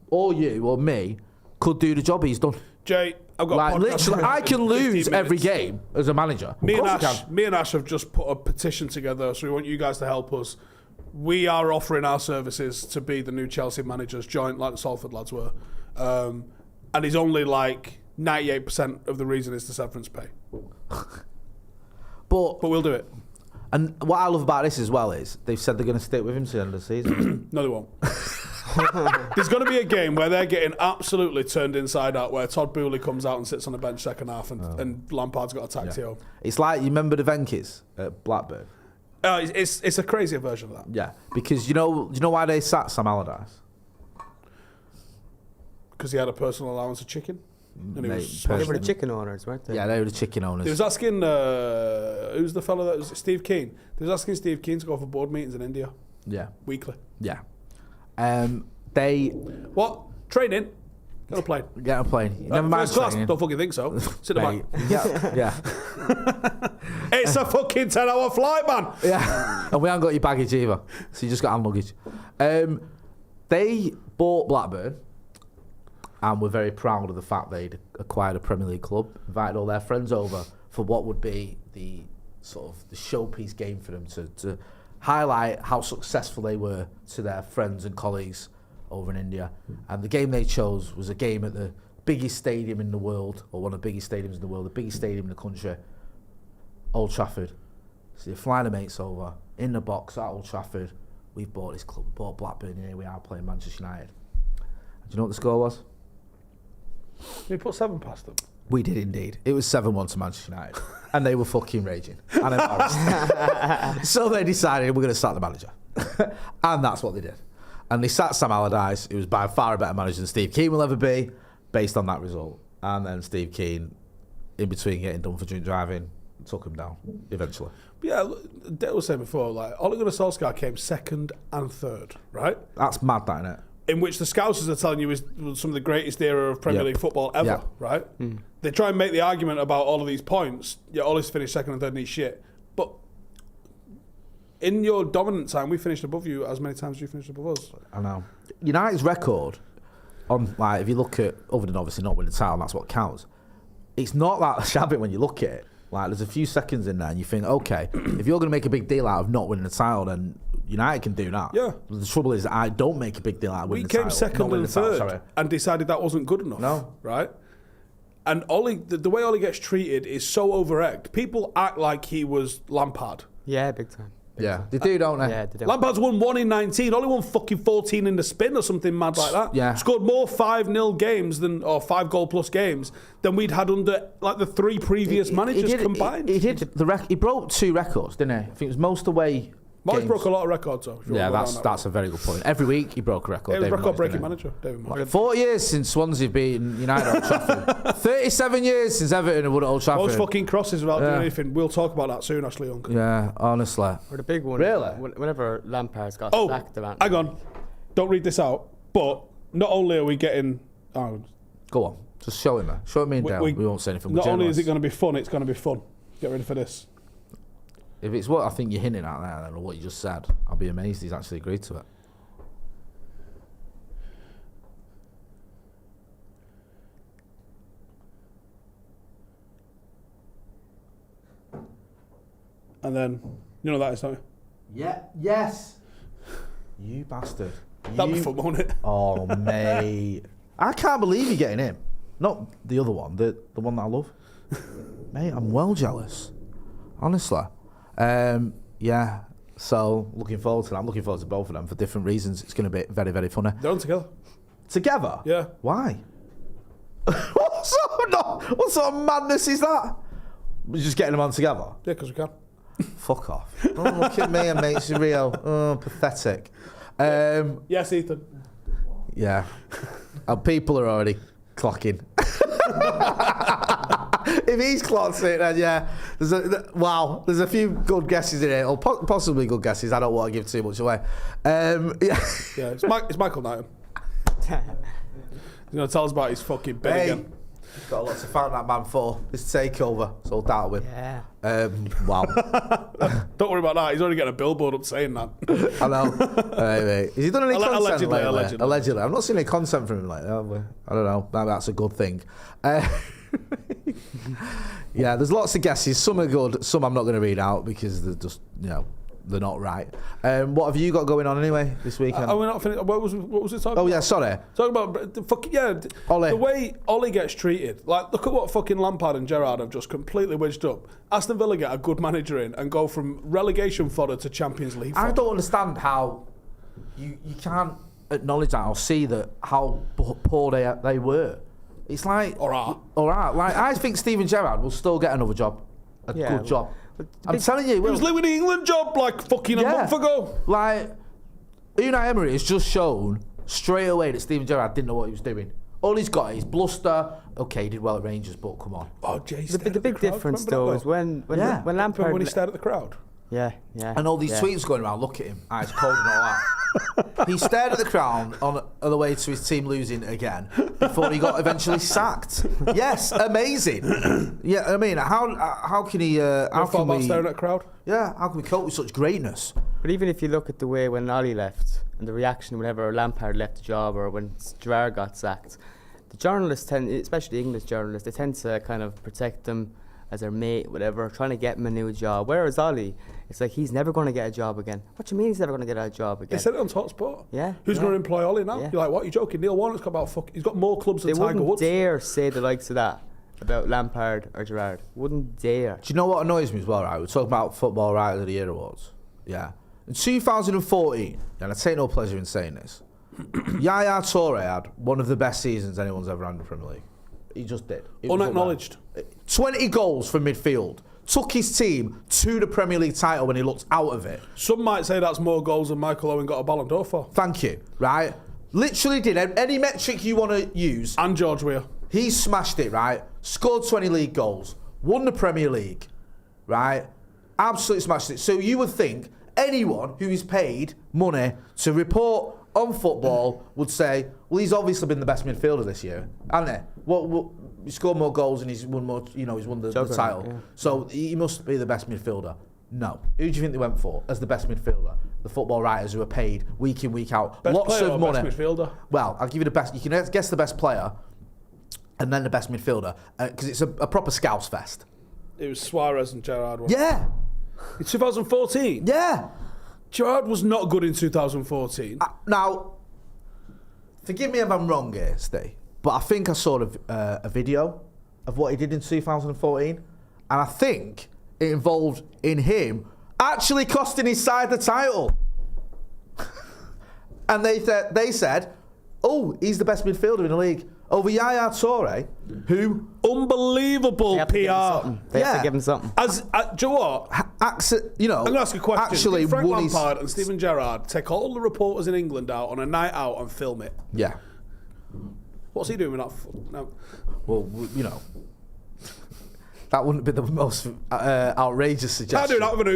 or me could do the job he's done. Jay, I've got Like, a podcast literally, I can 15 lose every minutes. game as a manager. Me Of and, course I Ash, can. me and Ash have just put a petition together, so we want you guys to help us. We are offering our services to be the new Chelsea managers, joint like the Salford lads were. And he's only like 98% of the reason is the severance pay. But But we'll do it. and what I love about this as well is they've said they're going to stick with him to the end of the season. No, they won't. There's going to be a game where they're getting absolutely turned inside out, where Todd Boehly comes out and sits on the bench second half, and Lampard's got a taxi home. It's like, you remember the Venkis at Blackburn? It's a crazier version of that. Yeah, because you know why they sacked Sam Allardyce? Because he had a personal allowance of chicken. And he Mate, was They were smashing the it. chicken owners, weren't they? Yeah, they were the chicken He owners. was asking, who's the fellow that was Steve Keane? He was asking Steve Keane to go for board meetings in India Yeah, weekly. yeah. They What? Training? Get on a plane. get on a plane. You never mind First class? training. Don't fucking think so. Sit in the Mate, back. yeah. It's a fucking 10-hour flight, man. Yeah, and we haven't got your baggage either, so you just got hand luggage. They bought Blackburn, and were very proud of the fact they'd acquired a Premier League club. Invited all their friends over for what would be the sort of the showpiece game for them to highlight how successful they were to their friends and colleagues over in India. And the game they chose was a game at the biggest stadium in the world, or one of the biggest stadiums in the world, the biggest stadium in the country, Old Trafford. So you're flying the mates over, in the box at Old Trafford. We've bought this club, we bought Blackburn, here we are playing Manchester United. Do you know what the score was? We put 7 past them. We did indeed. It was 7-1 to Manchester United. And they were fucking raging and embarrassed. So they decided we're going to sack the manager. And that's what they did. And they sacked Sam Allardyce, who was by far a better manager than Steve Keane will ever be, based on that result. And then Steve Keane, in between getting done for drink driving, took him down eventually. Yeah, Dale was saying before, like, Ole Gunnar Solskjaer came second and third, right? That's mad, that, isn't it? In which the Scousers are telling you is some of the greatest era of Premier League football ever, right? They try and make the argument about all of these points. Yeah, Ole's finished second and third and he's shit. But in your dominant time, we finished above you as many times as you finished above us. I know. United's record, on like if you look at, other than obviously not winning the title, that's what counts, it's not that shabby when you look at it. Like, there's a few seconds in there and you think, okay, if you're going to make a big deal out of not winning the title, then United can do that. Yeah. The trouble is that I don't make a big deal out of winning the We title. came second and third and decided that wasn't good enough. No. Right? And Ole, the way Ole gets treated is so over-egged. People act like he was Lampard. Yeah, big time. Yeah, they do, don't they? Yeah, they do. Lampard's won 1 in 19. Ole won fucking 14 in the spin or something mad like that. Yeah. Scored more 5-0 games or 5-goal-plus games than we'd had under like the 3 previous managers combined. He did he broke 2 records, didn't he? I think it was most away. Moyes games. broke a lot of records, though. Yeah, that's a very good point. Every week he broke a record. It was David record-breaking Moyes, manager, David Moyes. 40 years since Swansea beaten United at Old Trafford. 37 years since Everton have won at Old Trafford. Most fucking crosses without doing anything. We'll talk about that soon, Ashley Young. Yeah, honestly. Or the big one. Really? Whenever Lampard's got sacked, hang on. Don't read this out. But not only are we getting... Go on. Just show him. Show me and Dale. We won't say anything. Not only is it going to be fun, it's going to be fun. Get ready for this. If it's what I think you're hinting at there, or what you just said, I'll be amazed he's actually agreed to it. And then, you know that is, don't you? Yeah. Yes. You bastard. That'd be fun, won't it? Oh, mate. I can't believe you're getting him. Not the other one, the one that I love. Mate, I'm well jealous. Honestly. Yeah. So, looking forward to that. I'm looking forward to both of them for different reasons. It's going to be very, very funny. They're on together. Together? Yeah. Why? What sort of madness is that? We're just getting them on together? Yeah, because we can. Fuck off. Don't look at me and make it real. Oh, pathetic. Yes, Ethan. Yeah. And people are already clocking. If he's clocked it, then yeah. There's a few good guesses in it, or possibly good guesses. I don't want to give too much away. Yeah. Yeah, it's Michael Knighton. He's going to tell us about his fucking bed again. Got a lot to thank that man for this takeover, so that'll win. Yeah. Wow. Don't worry about that. He's already getting a billboard up saying that. I know. Has he done any content Allegedly, lately? allegedly. I've not seen any content from him lately, have we? I don't know. Maybe that's a good thing. Yeah, there's lots of guesses. Some are good. Some I'm not going to read out because they're just, they're not right. What have you got going on anyway this weekend? We're not finished. What was it talking about? Oh yeah, sorry. Talking about Ole. the way Ole gets treated. Like, look at what fucking Lampard and Gerrard have just completely wedged up. Aston Villa get a good manager in and go from relegation fodder to Champions League fodder. I don't understand how you can't acknowledge that or see that how poor they were. It's like All right. Like, I think Steven Gerrard will still get another job, good job. I'm telling you, He was leaving the England job like fucking a month ago. Like, Unai Emery has just shown straight away that Steven Gerrard didn't know what he was doing. All he's got is bluster. Okay, he did well at Rangers, but come on. Oh, Jay. The big difference though is when Lampard. When he stared at the crowd. Yeah. And all these tweets going around, look at him, eyes cold and all that. He stared at the crowd on the way to his team losing again before he got eventually sacked. Yes, amazing. Yeah, I mean, how can he? How can we staring at the crowd? Yeah, how can we cope with such greatness? But even if you look at the way when Ollie left and the reaction whenever Lampard left the job or when Gerrard got sacked, the journalists tend, especially English journalists, they tend to kind of protect them as their mate, whatever, trying to get him a new job. Whereas Ollie, it's like he's never going to get a job again. What do you mean he's never going to get a job again? They said it on TalkSport. Yeah. Who's going to employ Ollie now? Yeah. You're like, what? You're joking? Neil Warnock's got he's got more clubs than They Tiger wouldn't Woods. dare say the likes of that about Lampard or Gerrard. Wouldn't dare. Do you know what annoys me as well, right? We're talking about Football Writer of the Year awards. Yeah. In 2014, and I take no pleasure in saying this, Yaya Toure had one of the best seasons anyone's ever had in the Premier League. He just did. Unacknowledged. 20 goals from midfield. took his team to the Premier League title when he looked out of it. Some might say that's more goals than Michael Owen got a Ballon d'Or for. Thank you, right? Literally did any metric you want to use. And George Weah. He smashed it, right? Scored 20 league goals, won the Premier League, right? Absolutely smashed it. So you would think anyone who is paid money to report on football would say, well, he's obviously been the best midfielder this year, hasn't he? What he scored more goals and he's won more. He's won the title. Yeah. So he must be the best midfielder. No. Who do you think they went for as the best midfielder? The football writers who are paid week in, week out, best lots player of or money. Best midfielder? Well, I'll give you the best. You can guess the best player, and then the best midfielder, because it's a proper Scouse fest. It was Suarez and Gerrard. Yeah. In 2014. Yeah. Gerrard was not good in 2014. Now, forgive me if I'm wrong here, Steve, but I think I saw a video of what he did in 2014, and I think it involved in him actually costing his side the title. And they said, oh, he's the best midfielder in the league over Yaya Toure, who unbelievable They have to give him PR. something. They have to give him something. As do you know what? I'm going to ask a question. Actually, Did Frank won his- Lampard and Steven Gerrard take all the reporters in England out on a night out and film it. Yeah. What's he doing with that? No. Well, that wouldn't be the most outrageous suggestion. Can't do that with an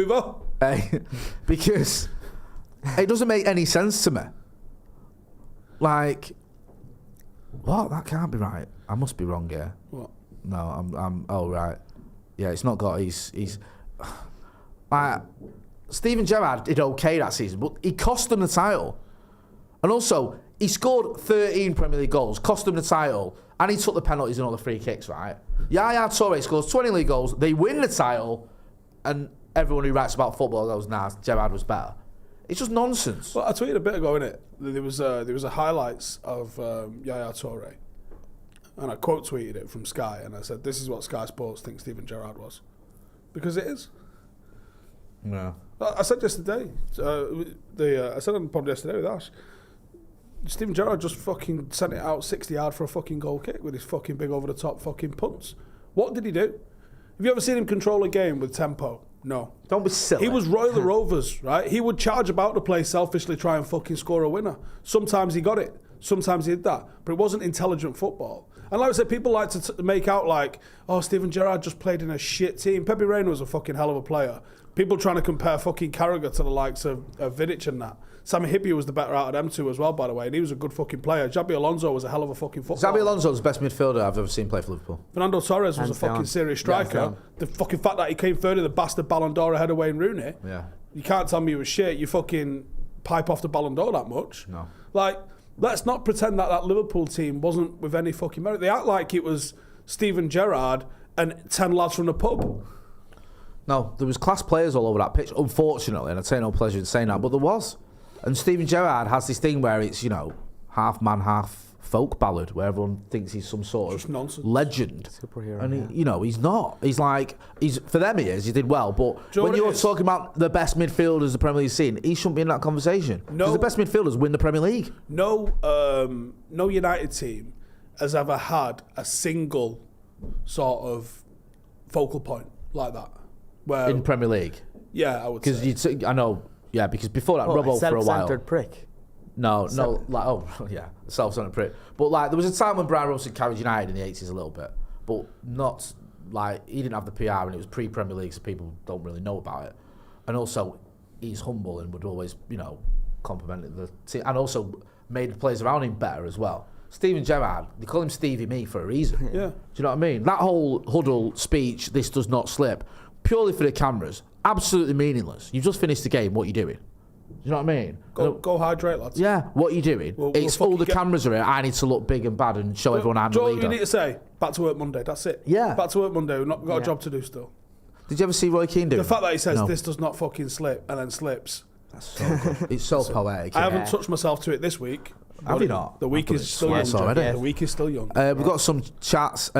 Uber. Because it doesn't make any sense to me. Like, what? That can't be right. I must be wrong here. What? No, I'm. Oh right. Yeah, it's not got. He's. Steven Gerrard did okay that season, but he cost them the title, and also he scored 13 Premier League goals, cost them the title, and he took the penalties and all the free kicks. Right? Yaya Toure scores 20 league goals, they win the title, and everyone who writes about football goes, "Nah, Gerrard was better." It's just nonsense. Well, I tweeted a bit ago, innit? There was a highlights of Yaya Toure, and I quote tweeted it from Sky, and I said, "This is what Sky Sports thinks Steven Gerrard was," because it is. Yeah. I said yesterday. I said on the pod yesterday with Ash. Steven Gerrard just fucking sent it out 60 yard for a fucking goal kick with his fucking big over the top fucking punts. What did he do? Have you ever seen him control a game with tempo? No. Don't be silly. He was Roy the Rovers, right? He would charge about the play selfishly, try and fucking score a winner. Sometimes he got it. Sometimes he did that. But it wasn't intelligent football. And like I said, people like to make out like, oh, Steven Gerrard just played in a shit team. Pepe Reina was a fucking hell of a player. People trying to compare fucking Carragher to the likes of Vidic and that. Sami Hyypiä was the better out of them two as well, by the way, and he was a good fucking player. Xabi Alonso was a hell of a fucking footballer. Xabi Alonso was the best midfielder I've ever seen play for Liverpool. Fernando Torres was Hands a fucking down. serious Hands striker. down. The fucking fact that he came third in the bastard Ballon d'Or ahead of Wayne Rooney. Yeah. You can't tell me he was shit. You fucking pipe off the Ballon d'Or that much. No. Like, let's not pretend that that Liverpool team wasn't with any fucking merit. They act like it was Steven Gerrard and 10 lads from the pub. No, there was class players all over that pitch, unfortunately, and I take no pleasure in saying that, but there was. And Steven Gerrard has this thing where it's, half man, half folk ballad, where everyone thinks he's some sort Just of nonsense. legend. Superhero, And, he's not. He's like, for them he is, he did well, but Do you know when what it you're is? talking about the best midfielders the Premier League's seen, he shouldn't be in that conversation. No. Because the best midfielders win the Premier League. No United team has ever had a single sort of focal point like that. Where, In Premier League. yeah, I would say. Because I know, yeah, because before that, Robbo for a while. Self-centered prick. No, self-centered prick. But there was a time when Brian Robson carried United in the 80s a little bit, but not he didn't have the PR, and it was pre-Premier League, so people don't really know about it. And also, he's humble and would always, compliment the team, and also made the players around him better as well. Steven Gerrard, they call him Stevie Me for a reason. Yeah. Do you know what I mean? That whole huddle speech, this does not slip, purely for the cameras, absolutely meaningless. You've just finished the game, what are you doing? Do you know what I mean? Go hydrate, lads. Yeah, what are you doing? We'll It's fucking all the get- cameras are here. I need to look big and bad and show everyone I'm the Joe, leader. you need to say, back to work Monday, that's it. Yeah. Back to work Monday, we've not got a job to do still. Did you ever see Roy Keane do The fact that he says No. this does not fucking slip and then slips. That's so good. It's so poetic. I haven't touched myself to it this week. Have you not? The week I've is done it still young. twice already. Joe. The week is still young. We've got some chats.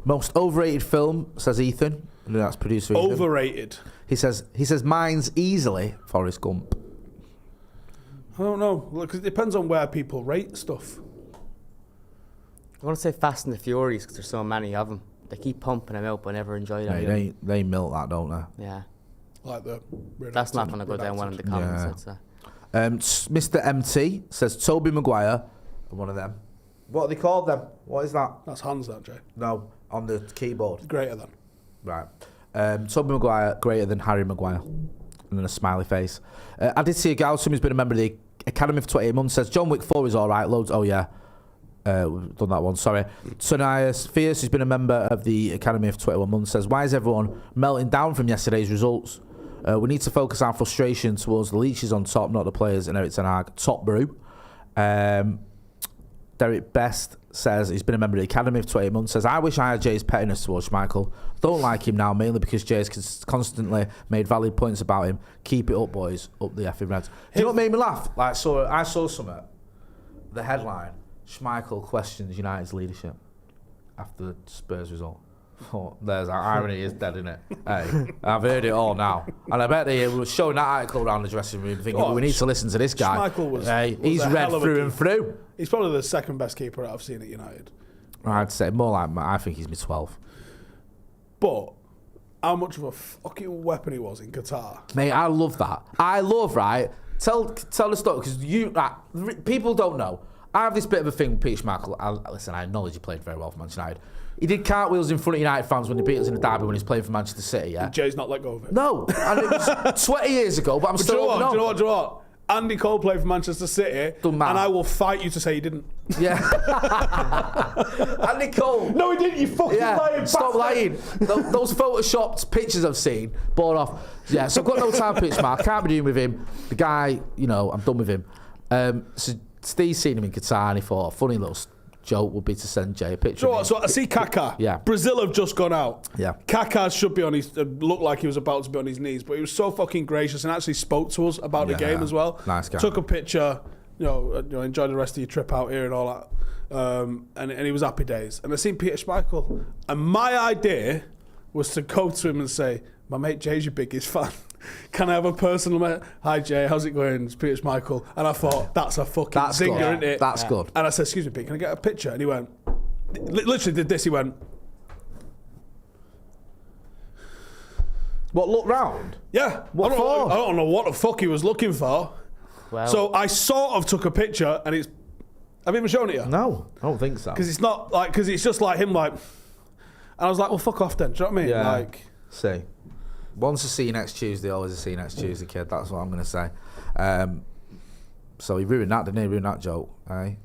Most overrated film, says Ethan. That's producer Ethan. Overrated. He says mine's easily Forrest Gump. I don't know. Look, it depends on where people rate stuff. I want to say Fast and the Furious because there's so many of them. they keep pumping him out, but never enjoy that. Yeah, they milk that, don't they? Yeah. Like the That's not going to go down well in the comments. Yeah. I'd say. Mr. MT says Toby Maguire, one of them. What are they called then? What is that? That's Hans, that, Jay. No, on the keyboard. Greater than. Right. Toby Maguire, greater than Harry Maguire. And then a smiley face. I did see a guy, who's been a member of the Academy for 28 months, says John Wick 4 is all right. Loads. Oh, yeah. We've done that one, sorry. Sonias Fierce, who's been a member of the Academy for 21 months, says, why is everyone melting down from yesterday's results? We need to focus our frustration towards the leeches on top, not the players, and Eric Ten Hag. Top Brew. Derek Best says he's been a member of the Academy for 28 months, says, I wish I had Jay's pettiness towards Schmeichel. Don't like him now, mainly because Jay's constantly made valid points about him. Keep it up, boys. Up the effing Reds. Do you know what made me laugh? Like, I saw something. The headline, Schmeichel questions United's leadership after the Spurs result. Oh, there's that irony is dead, isn't it? Hey, I've heard it all now. And I bet they were showing that article around the dressing room thinking, we need to listen to this guy. Schmeichel was he's a red hell of a through and keeper. through. He's probably the second best keeper I've seen at United. I'd say more like, I think he's mid 12. But how much of a fucking weapon he was in Qatar. Mate, I love that. I love, right? Tell the story, because people don't know. I have this bit of a thing with Peter Schmeichel. Listen, I acknowledge he played very well for Manchester United. He did cartwheels in front of United fans when they beat us in the derby when he's playing for Manchester City, yeah? Jay's not let go of it. No, and it was 20 years ago, but I'm still Do you know what? Andy Cole played for Manchester City, and I will fight you to say he didn't. Yeah. Andy Cole. No, he didn't, you fucking lying Stop lying. Those photoshopped pictures I've seen, bought off. Yeah, so I've got no time for pitch, Mark. Can't be doing with him. The guy, I'm done with him. So Steve's seen him in Qatar, and he thought, a funny little joke would be to send Jay a picture. So I see Kaká. Yeah. Brazil have just gone out. Yeah. Kaká should be on his. Looked like he was about to be on his knees, but he was so fucking gracious and actually spoke to us about the game as well. Nice guy. Took a picture. Enjoy the rest of your trip out here and all that. And he was happy days. And I seen Peter Schmeichel, and my idea was to go to him and say, "My mate Jay's your biggest fan. Can I have a personal mate? Hi Jay, how's it going? It's Peter Schmeichel." And I thought, that's a fucking zinger, isn't it? That's good. And I said, "Excuse me, Pete, can I get a picture?" And he went, literally did this. He went, What, look round? yeah. What for? I don't know what the fuck he was looking for. Well, So I sort of took a picture, and it's. Have you ever shown it you? No, I don't think so. Because it's not like, because it's just like him, like. And I was like, well, fuck off then. Do you know what I mean? Yeah. Like. See. Once a see you next Tuesday, always a see you next Tuesday, kid. That's what I'm going to say. So he ruined that, didn't he? He ruined that joke. I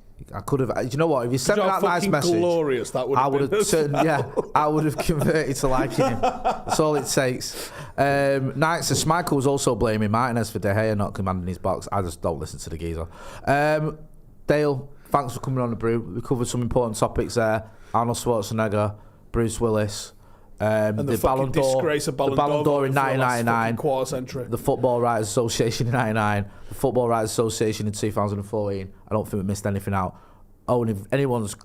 could have. Do you know what? If you sent me that nice message, glorious that would I have would been. have turned. Yeah, I would have converted to liking him. That's all it takes. Knights and Schmeichel was also blaming Martinez for De Gea not commanding his box. I just don't listen to the geezer. Dale, thanks for coming on the Brew. We covered some important topics there. Arnold Schwarzenegger, Bruce Willis. And the Ballon d'Or, disgrace of Ballon d'Or in for the last 1999, fucking quarter century. the Football Writers Association in 99, the Football Writers Association in 2014. I don't think we missed anything out. Oh, and if anyone's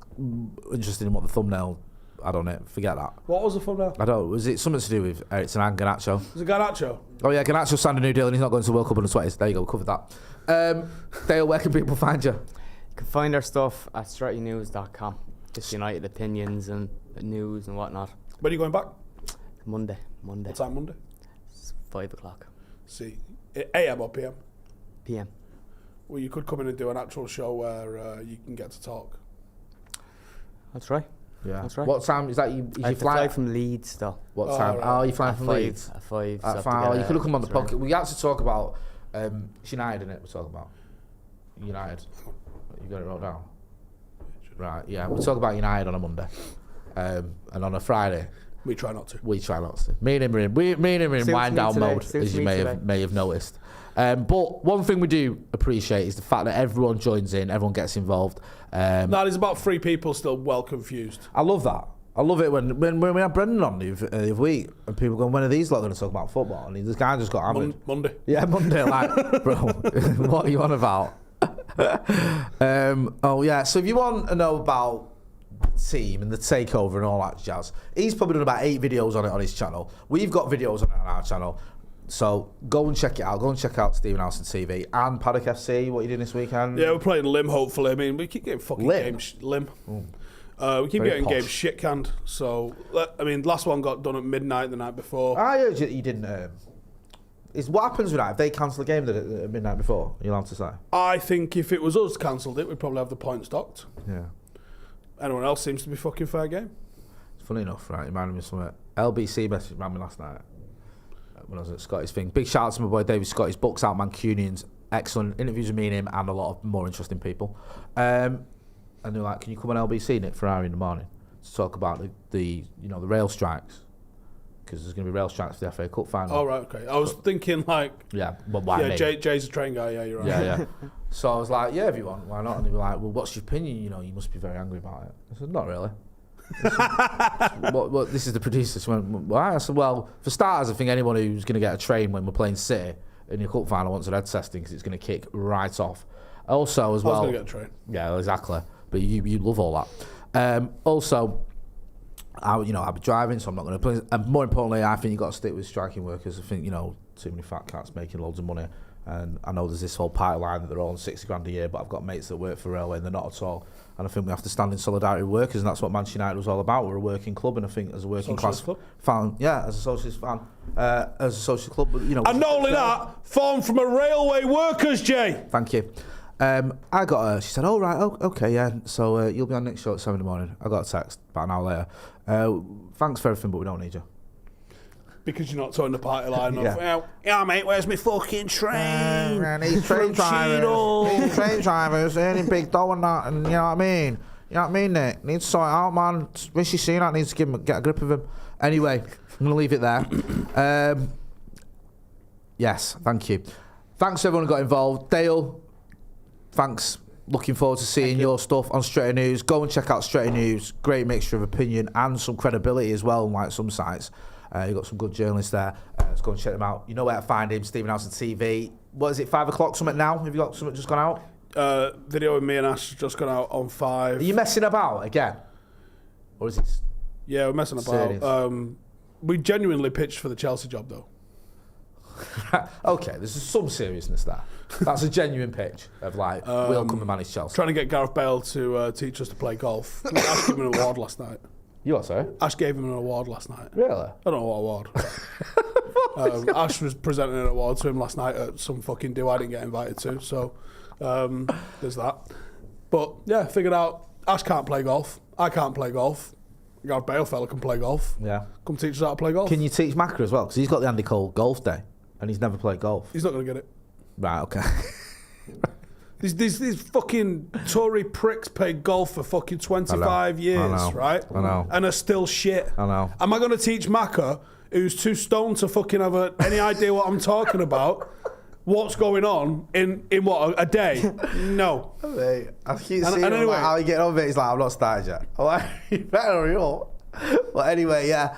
interested in what the thumbnail, I don't know, forget that. What was the thumbnail? I don't. Was it something to do with Eric Ten Hag, Garnacho? Was it Garnacho? Oh yeah, Garnacho signed a new deal and he's not going to the World Cup in the 20s. There you go, covered that. Dale, where can people find you? you can find our stuff at strettynews.com. Just United opinions and news and whatnot. When are you going back? Monday. What time Monday? It's 5 o'clock. See, AM or PM? PM. Well, you could come in and do an actual show where you can get to talk. That's right. Yeah. That's right. What time is that? You I have to fly from Leeds though. What Oh, time? right. Oh, you're flying At from 5. Leeds. At 5. At 5. You could have come on the podcast. We had to talk about it's United, innit? We're talking about United. You got it wrote down. Right. Yeah. We'll talk about United on a Monday, and on a Friday. We try not to. We try not to. Me and him are in Suits wind me down today. mode, Suits as you me may today. have noticed. But one thing we do appreciate is the fact that everyone joins in, everyone gets involved. No, there's about 3 people still well confused. I love that. I love it when we had Brendan on the other week and people going, when are these lot going to talk about football? And this guy just got hammered. Monday. Yeah, Monday. Like, bro, what are you on about? Oh yeah. So if you want to know about team and the takeover and all that jazz, he's probably done about 8 videos on it on his channel. We've got videos on it on our channel, so go and check it out. Go and check out Stephen Howson TV and Paddock FC. What are you doing this weekend? Yeah, we're playing Lim, hopefully. I mean, we keep getting fucking Lim? games. Lim. We keep Very getting posh. games shit canned. So, I mean, last one got done at midnight the night before. I heard you didn't. What happens with that if they cancel the game at midnight before? You're allowed to say. I think if it was us cancelled it, we'd probably have the point stocked. Yeah. Anyone else seems to be fucking fair game. It's funny enough, right? It reminded me of something. LBC messaged me last night when I was at Scotty's thing. Big shout out to my boy David Scott. His book's out, Mancunians. Excellent interviews with me and him, and a lot of more interesting people. And they're like, "Can you come on LBC, Nick Ferrari, in the morning to talk about the rail strikes? Because there's going to be rail strikes for the FA Cup final." Oh, right, okay. I was thinking like... Yeah, but why me? Jay's a train guy, yeah, you're right. Yeah. So I was like, "Yeah, if you want, why not?" And they were like, "Well, what's your opinion? You must be very angry about it." I said, "Not really." What, this is the producer. She went, "Why?" I said, "Well, for starters, I think anyone who's going to get a train when we're playing City in the cup final wants a red testing because it's going to kick right off." Also, as well, I was going to get a train. Yeah, exactly. But you love all that. Also, I'll be driving, so I'm not going to play. And more importantly, I think you got to stick with striking workers. I think too many fat cats making loads of money. And I know there's this whole pipeline that they're all on 60 grand a year, but I've got mates that work for railway and they're not at all. And I think we have to stand in solidarity with workers, and that's what Manchester United was all about. We're a working club, and I think as a working Socialist class club? fan, as a socialist fan, as a social club, but, And not only that, formed from a railway workers, Jay. Thank you. I got her. She said, "Oh right, okay, yeah. So you'll be on next show at 7 in the morning." I got a text about an hour later. "Thanks for everything, but we don't need you." Because you're not towing the party line of, Yeah. yeah, mate, where's my fucking train? These train drivers, earning big dough and that, and you know what I mean? You know what I mean, Nick? Needs to sort it out, man. Rishi Sunak needs to get a grip of him. Anyway, I'm going to leave it there. Yes, thank you. Thanks to everyone who got involved. Dale, thanks. Looking forward to seeing your stuff on Straight News. Go and check out Straight News. Great mixture of opinion and some credibility as well, like some sites. You've got some good journalists there. Let's go and check them out. You know where to find him, Stephen Howson TV. What is it, 5 o'clock something now? Have you got something just gone out? Video with me and Ash just gone out on 5. Are you messing about again? Or is it... Yeah, we're messing Serious? about. We genuinely pitched for the Chelsea job, though. Okay, there's some seriousness there. That's a genuine pitch of like, we'll come and manage Chelsea. Trying to get Gareth Bale to teach us to play golf. Ash gave him an award last night. You what, sorry? Ash gave him an award last night. Really? I don't know what award. Ash was presenting an award to him last night at some fucking do I didn't get invited to. So there's that. But yeah, figured out Ash can't play golf. I can't play golf. Gareth Bale fella can play golf. Yeah. Come teach us how to play golf. Can you teach Macca as well? Because he's got the Andy Cole golf day and he's never played golf. He's not going to get it. Right, okay. These fucking Tory pricks played golf for fucking 25 years, right? I know. And are still shit. I know. Am I going to teach Macca, who's too stoned to fucking have any idea what I'm talking about, what's going on in what, a day? No. Mate, I keep seeing and anyway, how you get on with it. He's like, "I'm not started yet." I'm like, "You better hurry up." Well, anyway, yeah.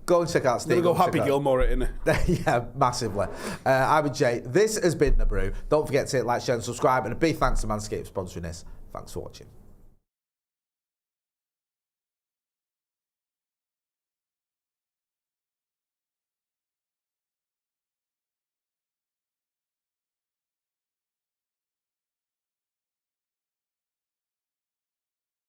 Go and check out Steve. I'm going to go Happy Gilmore it, innit? Yeah, massively. I'm Jay. This has been The Brew. Don't forget to hit like, share and subscribe. And a big thanks to Manscaped for sponsoring this. Thanks for watching.